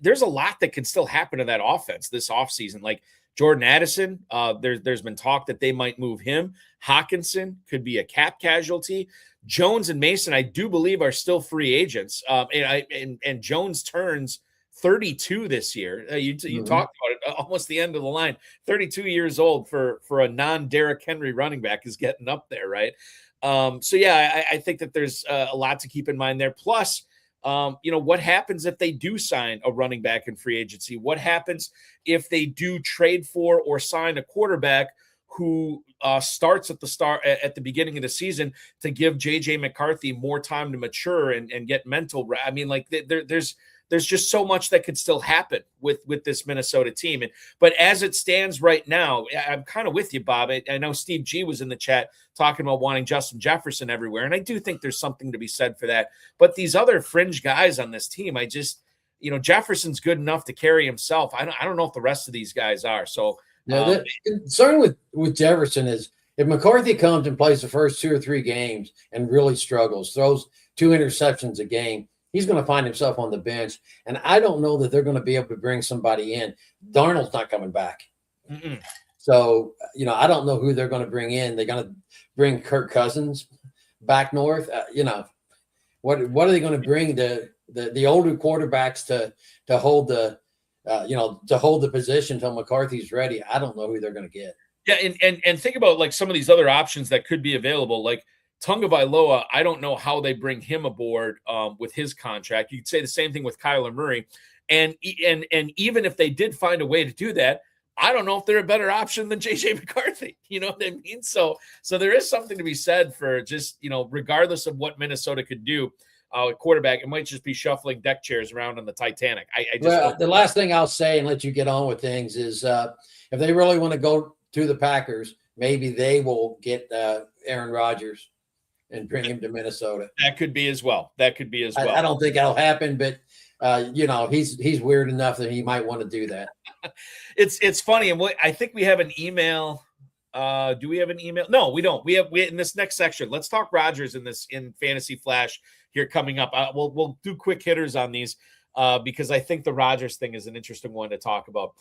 There's a lot that can still happen to that offense this offseason. Like Jordan Addison, there's been talk that they might move him. Hawkinson could be a cap casualty. Jones and Mason, I do believe, are still free agents. And Jones turns 32 this year. You talked about it, almost the end of the line. 32 years old for a non-Derrick Henry running back is getting up there, right? I think that there's a lot to keep in mind there. Plus, what happens if they do sign a running back in free agency? What happens if they do trade for or sign a quarterback who starts at the beginning of the season to give JJ McCarthy more time to mature and get mental? I mean, like there's just so much that could still happen with this Minnesota team. But as it stands right now, I'm kind of with you, Bob. I know Steve G was in the chat talking about wanting Justin Jefferson everywhere. And I do think there's something to be said for that. But these other fringe guys on this team, Jefferson's good enough to carry himself. I don't know if the rest of these guys are. So the concern with Jefferson is if McCarthy comes and plays the first 2 or 3 games and really struggles, throws 2 interceptions a game, he's going to find himself on the bench. And I don't know that they're going to be able to bring somebody in. Darnold's not coming back. Mm-mm. So, I don't know who they're going to bring in. They're going to bring Kirk Cousins back north. What are they going to bring the older quarterbacks to hold the position until McCarthy's ready? I don't know who they're going to get. Yeah. And think about like some of these other options that could be available. Like Tunga Bailoa, I don't know how they bring him aboard with his contract. You could say the same thing with Kyler Murray. And even if they did find a way to do that, I don't know if they're a better option than JJ McCarthy. You know what I mean? So there is something to be said for just, regardless of what Minnesota could do, quarterback, it might just be shuffling deck chairs around on the Titanic. The last thing I'll say and let you get on with things is if they really want to go to the Packers, maybe they will get Aaron Rodgers and bring him to Minnesota. That could be as well. I don't think that'll happen, but he's weird enough that he might want to do that. It's funny. And I think we have an email. Do we have an email? No, we don't. We in this next section. Let's talk Rodgers in Fantasy Flash here coming up. We'll do quick hitters on these because I think the Rodgers thing is an interesting one to talk about.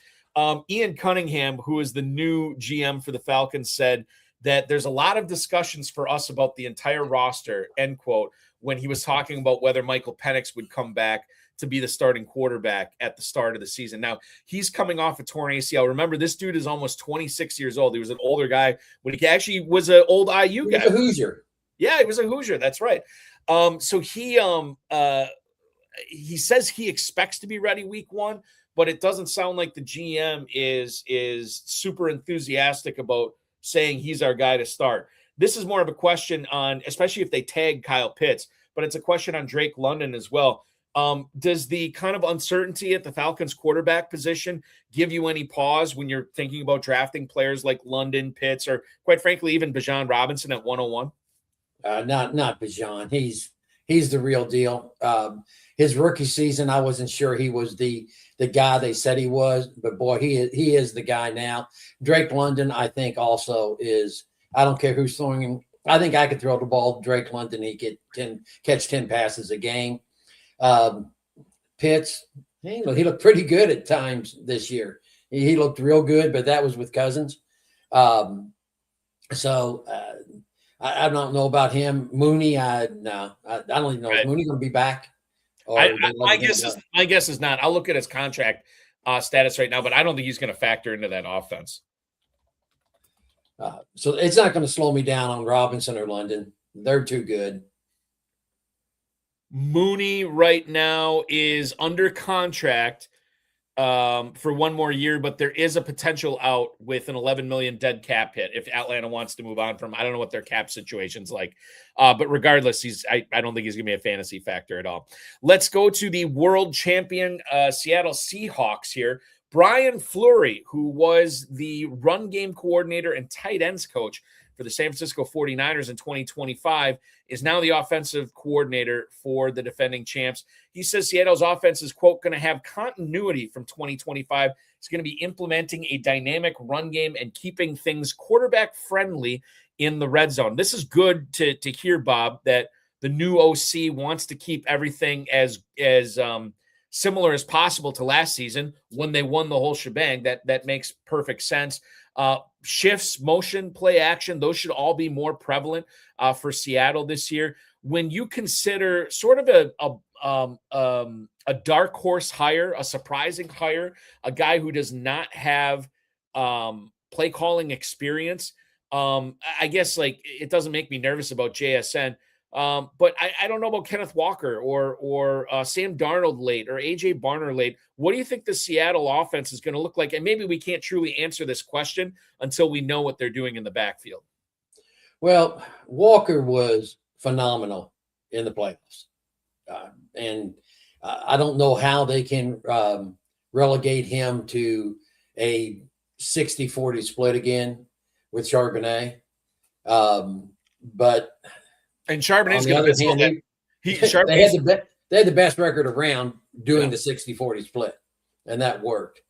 Ian Cunningham, who is the new GM for the Falcons, said that there's a lot of discussions for us about the entire roster, end quote, when he was talking about whether Michael Penix would come back to be the starting quarterback at the start of the season. Now, he's coming off a torn ACL. Remember, this dude is almost 26 years old. He was an older guy when he actually was an old IU guy. He was a Hoosier. Yeah, he was a Hoosier. That's right. So he says he expects to be ready week 1, but it doesn't sound like the GM is super enthusiastic about saying he's our guy to start. This is more of a question on, especially if they tag Kyle Pitts, but it's a question on Drake London as well. Does the kind of uncertainty at the Falcons quarterback position give you any pause when you're thinking about drafting players like London, Pitts, or quite frankly, even Bijan Robinson at 101? Not Bijan. He's the real deal. His rookie season, I wasn't sure he was the guy they said he was, but boy, he is the guy now. Drake London, I think, also is. I don't care who's throwing him. I think I could throw the ball. Drake London, he could catch 10 passes a game. Pitts, he looked pretty good at times this year. He looked real good, but that was with Cousins. I don't know about him. Mooney, I don't even know. Is Mooney going to be back? My guess is not. I'll look at his contract status right now, but I don't think he's going to factor into that offense. So it's not going to slow me down on Robinson or London. They're too good. Mooney right now is under contract for 1 more year, but there is a potential out with an $11 million dead cap hit if Atlanta wants to move on from. I don't know what their cap situation's like, but regardless, I don't think he's going to be a fantasy factor at all. Let's go to the world champion Seattle Seahawks here. Brian Fleury, who was the run game coordinator and tight ends coach for the San Francisco 49ers in 2025, is now the offensive coordinator for the defending champs. He says Seattle's offense is, quote, going to have continuity from 2025. It's going to be implementing a dynamic run game and keeping things quarterback friendly in the red zone. This is good to hear, Bob, that the new OC wants to keep everything as similar as possible to last season when they won the whole shebang. That makes perfect sense. Shifts, motion, play action, those should all be more prevalent for Seattle this year. When you consider sort of a dark horse hire, a surprising hire, a guy who does not have play calling experience, I guess like it doesn't make me nervous about JSN. But I don't know about Kenneth Walker or Sam Darnold late or AJ Barner late. What do you think the Seattle offense is going to look like? And maybe we can't truly answer this question until we know what they're doing in the backfield. Well, Walker was phenomenal in the playoffs. And I don't know how they can relegate him to a 60-40 split again with Charbonnet. But and Charbonnet's going to they had the best record around doing the 60-40 split, and that worked.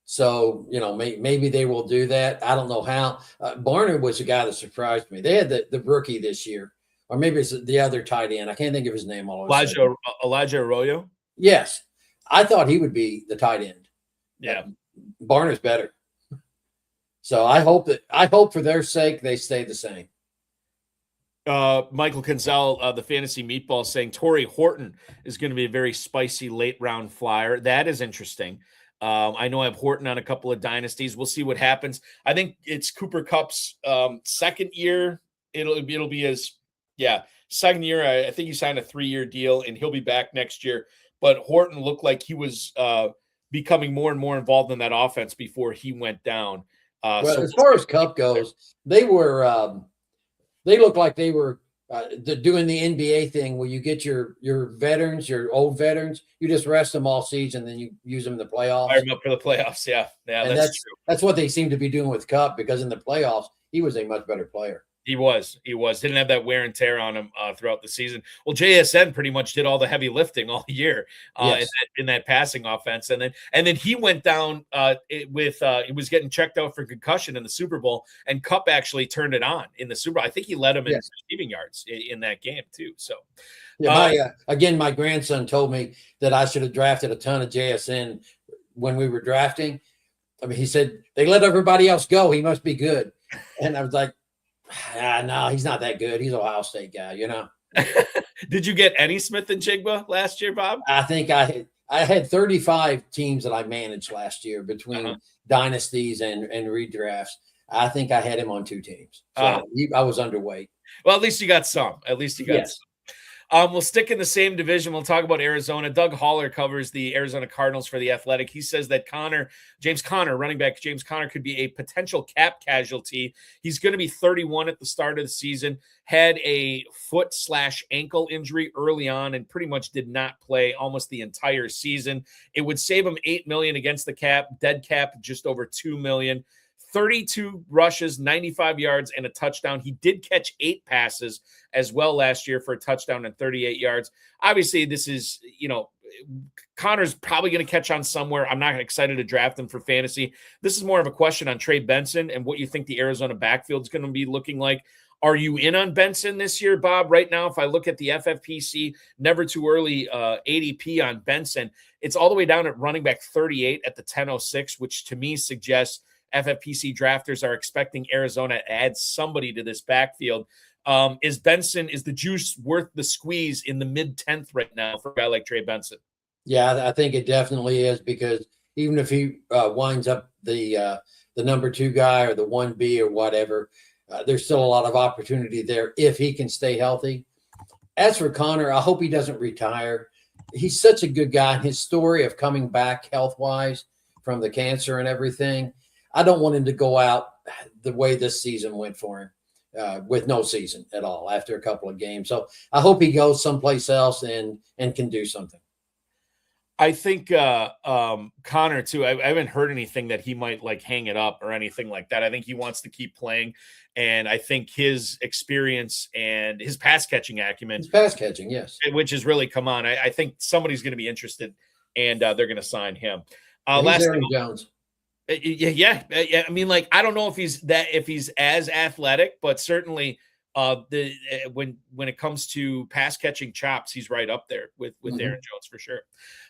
So, maybe they will do that. I don't know how. Barner was the guy that surprised me. They had the rookie this year, or maybe it's the other tight end. I can't think of his name. Elijah Arroyo? Yes. I thought he would be the tight end. Yeah. Barner's better. So I hope for their sake they stay the same. Michael Kinzel, the fantasy meatball, saying Torrey Horton is going to be a very spicy late round flyer. That is interesting. I know I have Horton on a couple of dynasties. We'll see what happens. I think it's Cooper Kupp's second year. It'll be his second year. I think he signed a 3-year deal, and he'll be back next year. But Horton looked like he was becoming more and more involved in that offense before he went down. So as far as Kupp goes, they were. They look like they were doing the NBA thing where you get your veterans, your old veterans, you just rest them all season, then you use them in the playoffs. Fire them up for the playoffs, yeah, that's true. That's what they seem to be doing with Kupp, because in the playoffs, he was a much better player. He was. Didn't have that wear and tear on him throughout the season. Well, JSN pretty much did all the heavy lifting all year in that passing offense, and then he went down he was getting checked out for concussion in the Super Bowl, and Kupp actually turned it on in the Super Bowl. I think he led him in receiving yards in that game too. So, my grandson told me that I should have drafted a ton of JSN when we were drafting. I mean, he said they let everybody else go. He must be good, and I was like, No, he's not that good. He's an Ohio State guy, you know. Did you get any Smith and Jigba last year, Bob? I think I had 35 teams that I managed last year between dynasties and redrafts. I think I had him on 2 teams. So I was underweight. Well, at least you got some. At least you got some. We'll stick in the same division. We'll talk about Arizona. Doug Haller covers the Arizona Cardinals for The Athletic. He says that James Conner, running back James Conner, could be a potential cap casualty. He's going to be 31 at the start of the season, had a foot/ankle injury early on and pretty much did not play almost the entire season. It would save him $8 million against the cap, dead cap just over $2 million. 32 rushes, 95 yards, and a touchdown. He did catch 8 passes as well last year for a touchdown and 38 yards. Obviously, this is, Connor's probably going to catch on somewhere. I'm not excited to draft him for fantasy. This is more of a question on Trey Benson and what you think the Arizona backfield is going to be looking like. Are you in on Benson this year, Bob? Right now, if I look at the FFPC never too early ADP on Benson, it's all the way down at running back 38 at the 10:06, which to me suggests FFPC drafters are expecting Arizona to add somebody to this backfield. Is the juice worth the squeeze in the mid-10th right now for a guy like Trey Benson? Yeah, I think it definitely is, because even if he winds up the number 2 guy or the 1B or whatever, there's still a lot of opportunity there if he can stay healthy. As for Connor, I hope he doesn't retire. He's such a good guy. And his story of coming back health-wise from the cancer and everything, I don't want him to go out the way this season went for him, with no season at all after a couple of games. So I hope he goes someplace else and can do something. I think Connor too. I haven't heard anything that he might hang it up or anything like that. I think he wants to keep playing, and I think his experience and his pass catching acumen, yes, which has really come on. I think somebody's going to be interested, and they're going to sign him. Last Aaron Jones. Yeah. I mean, I don't know if he's as athletic, but certainly when it comes to pass catching chops, he's right up there with Aaron Jones for sure.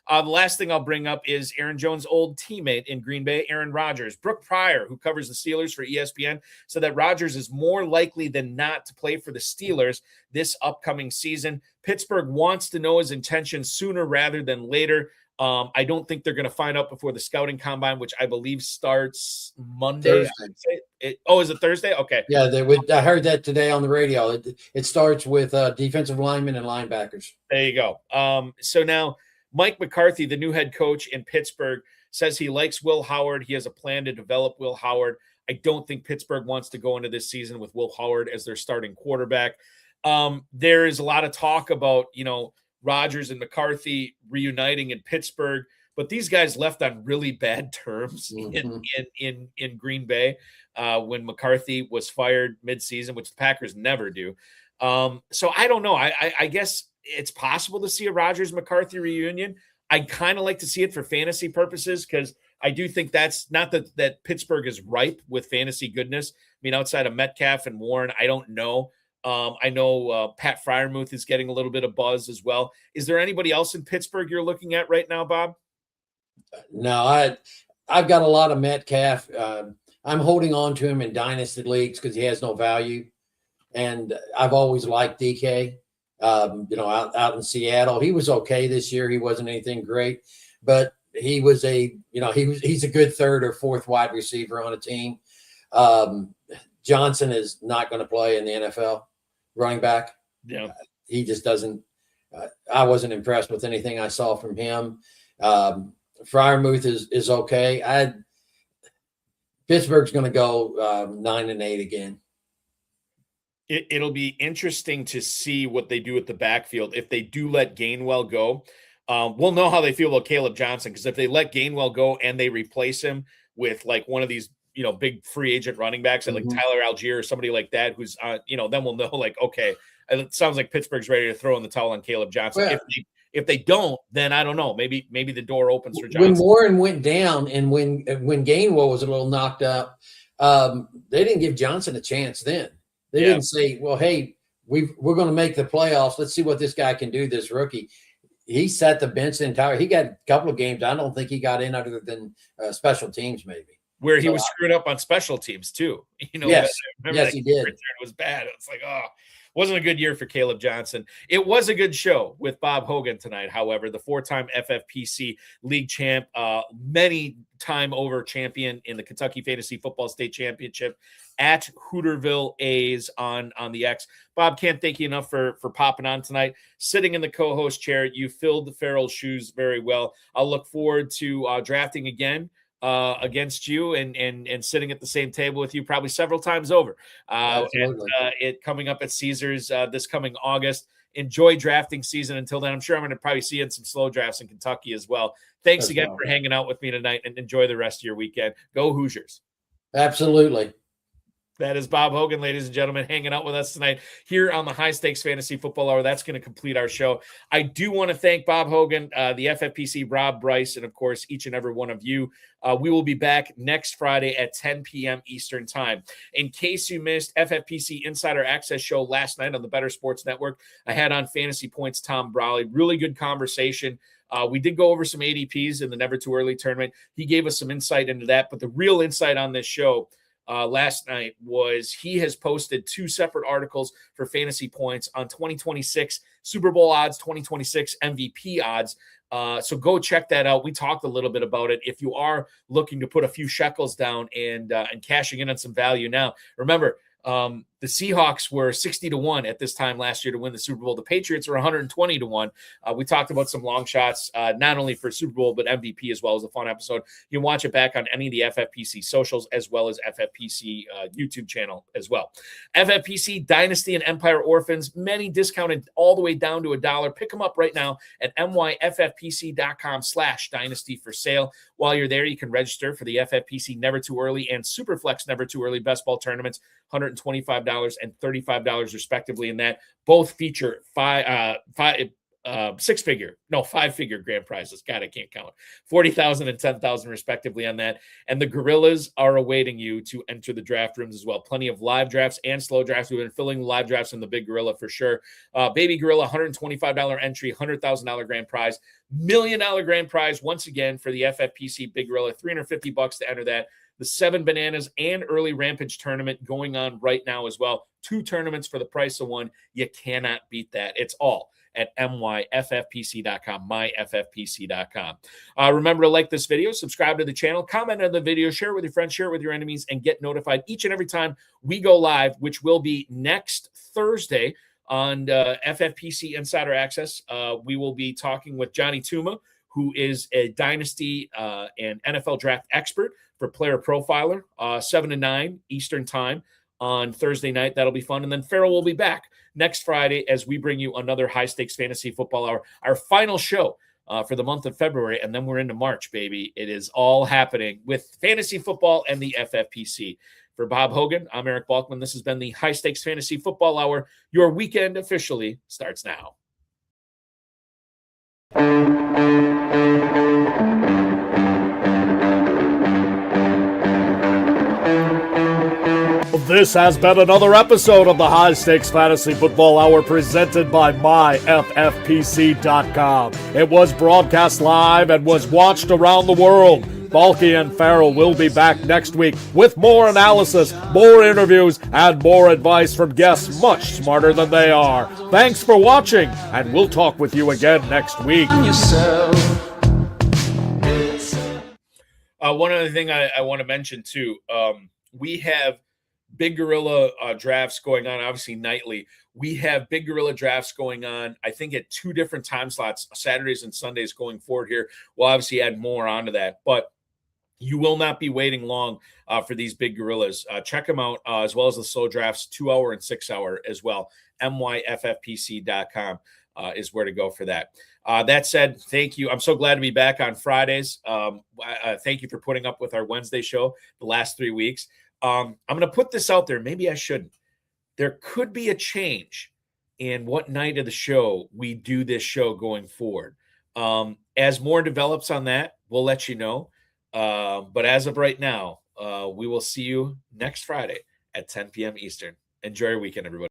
The last thing I'll bring up is Aaron Jones' old teammate in Green Bay, Aaron Rodgers. Brooke Pryor, who covers the Steelers for ESPN, said that Rodgers is more likely than not to play for the Steelers this upcoming season. Pittsburgh wants to know his intentions sooner rather than later. I don't think they're going to find out before the scouting combine, which I believe starts Monday. Is it Thursday? Okay. Yeah, I heard that today on the radio. It starts with defensive linemen and linebackers. There you go. So now Mike McCarthy, the new head coach in Pittsburgh, says he likes Will Howard. He has a plan to develop Will Howard. I don't think Pittsburgh wants to go into this season with Will Howard as their starting quarterback. There is a lot of talk about, Rodgers and McCarthy reuniting in Pittsburgh, but these guys left on really bad terms in Green Bay when McCarthy was fired midseason, which the Packers never do. So I don't know. I guess it's possible to see a Rodgers-McCarthy reunion. I'd kind of like to see it for fantasy purposes, because I do think that's not that Pittsburgh is ripe with fantasy goodness. I mean, outside of Metcalf and Warren, I don't know. I know Pat Freiermuth is getting a little bit of buzz as well. Is there anybody else in Pittsburgh you're looking at right now, Bob? No, I've got a lot of Metcalf. I'm holding on to him in dynasty leagues because he has no value, and I've always liked DK. Out in Seattle, he was okay this year. He wasn't anything great, but he was he's a good 3rd or 4th wide receiver on a team. Johnson is not going to play in the NFL. Running back. Yeah. He just doesn't I wasn't impressed with anything I saw from him. Freiermuth is okay. Pittsburgh's going to go 9-8 again. It'll be interesting to see what they do with the backfield. If they do let Gainwell go, we'll know how they feel about Caleb Johnson, because if they let Gainwell go and they replace him with one of these big free agent running backs like Tyler Algier or somebody like that, who's, then we'll know okay, it sounds like Pittsburgh's ready to throw in the towel on Caleb Johnson. Well, if they don't, then I don't know, maybe the door opens for Johnson. When Warren went down and when Gainwell was a little knocked up, they didn't give Johnson a chance then. They didn't say, well, hey, we're going to make the playoffs. Let's see what this guy can do, this rookie. He sat the bench the entire – he got a couple of games. I don't think he got in other than special teams maybe. where he So was screwing up on special teams too. Yes. I remember Yes, he did. return was bad. It's like, wasn't a good year for Caleb Johnson. It was a good show with Bob Hogan tonight. However, the 4-time FFPC league champ, many time over champion in the Kentucky Fantasy Football State Championship at Hooterville A's on the X. Bob, can't thank you enough for popping on tonight. Sitting in the co-host chair, you filled the Ferrell's shoes very well. I'll look forward to drafting again against you and sitting at the same table with you probably several times over. And it coming up at Caesars this coming August. Enjoy drafting season until then. I'm sure I'm going to probably see you in some slow drafts in Kentucky as well. Thanks again for hanging out with me tonight, and enjoy the rest of your weekend. Go Hoosiers. Absolutely. That is Bob Hogan, ladies and gentlemen, hanging out with us tonight here on the High Stakes Fantasy Football Hour. That's going to complete our show. I do want to thank Bob Hogan, the FFPC, Rob Bryce, and, of course, each and every one of you. We will be back next Friday at 10 p.m. Eastern Time. In case you missed FFPC Insider Access show last night on the Better Sports Network, I had on Fantasy Points Tom Brawley. Really good conversation. We did go over some ADPs in the Never Too Early tournament. He gave us some insight into that, but the real insight on this show last night was he has posted 2 separate articles for Fantasy Points on 2026 Super Bowl odds, 2026 MVP odds. So go check that out. We talked a little bit about it. If you are looking to put a few shekels down and cashing in on some value now, remember, the Seahawks were 60-1 at this time last year to win the Super Bowl. The Patriots are 120-1. We talked about some long shots, not only for Super Bowl, but MVP as well. As a fun episode. You can watch it back on any of the FFPC socials as well as FFPC YouTube channel as well. FFPC Dynasty and Empire Orphans, many discounted all the way down to $1. Pick them up right now at myffpc.com/dynasty for sale. While you're there, you can register for the FFPC Never Too Early and Superflex Never Too Early Best Ball Tournaments, $125 and $35 respectively. In that, both feature five-figure grand prizes. God, I can't count. $40,000 and $10,000 respectively on that. And the Gorillas are awaiting you to enter the draft rooms as well. Plenty of live drafts and slow drafts. We've been filling live drafts in the Big Gorilla for sure. Baby Gorilla, $125 entry, $100,000 grand prize, $1 million grand prize once again for the FFPC Big Gorilla. $350 to enter that. The 7 Bananas and early Rampage tournament going on right now as well. 2 tournaments for the price of 1. You cannot beat that. It's all at myffpc.com, myffpc.com. Remember to like this video, subscribe to the channel, comment on the video, share it with your friends, share it with your enemies, and get notified each and every time we go live, which will be next Thursday on FFPC Insider Access. We will be talking with Johnny Tuma, who is a Dynasty and NFL draft expert for Player Profiler, 7 to 9 Eastern Time on Thursday night. That'll be fun. And then Ferrell will be back next Friday as we bring you another High Stakes Fantasy Football Hour, our final show for the month of February. And then we're into March, baby. It is all happening with fantasy football and the FFPC. For Bob Hogan, I'm Eric Balkman. This has been the High Stakes Fantasy Football Hour. Your weekend officially starts now. This has been another episode of the High Stakes Fantasy Football Hour presented by myffpc.com. It was broadcast live and was watched around the world. Balky and Ferrell will be back next week with more analysis, more interviews, and more advice from guests much smarter than they are. Thanks for watching, and we'll talk with you again next week. One other thing I want to mention too, we have Big Gorilla drafts going on, obviously nightly. We have Big Gorilla drafts going on, I think, at 2 different time slots, Saturdays and Sundays going forward here. We'll obviously add more onto that, but you will not be waiting long for these Big Gorillas. Check them out, as well as the slow drafts, 2-hour and 6-hour as well. myffpc.com is where to go for that. That said, thank you. I'm so glad to be back on Fridays. Thank you for putting up with our Wednesday show the last 3 weeks. I'm going to put this out there. Maybe I shouldn't. There could be a change in what night of the show we do this show going forward. As more develops on that, we'll let you know. But as of right now, we will see you next Friday at 10 p.m. Eastern. Enjoy your weekend, everybody.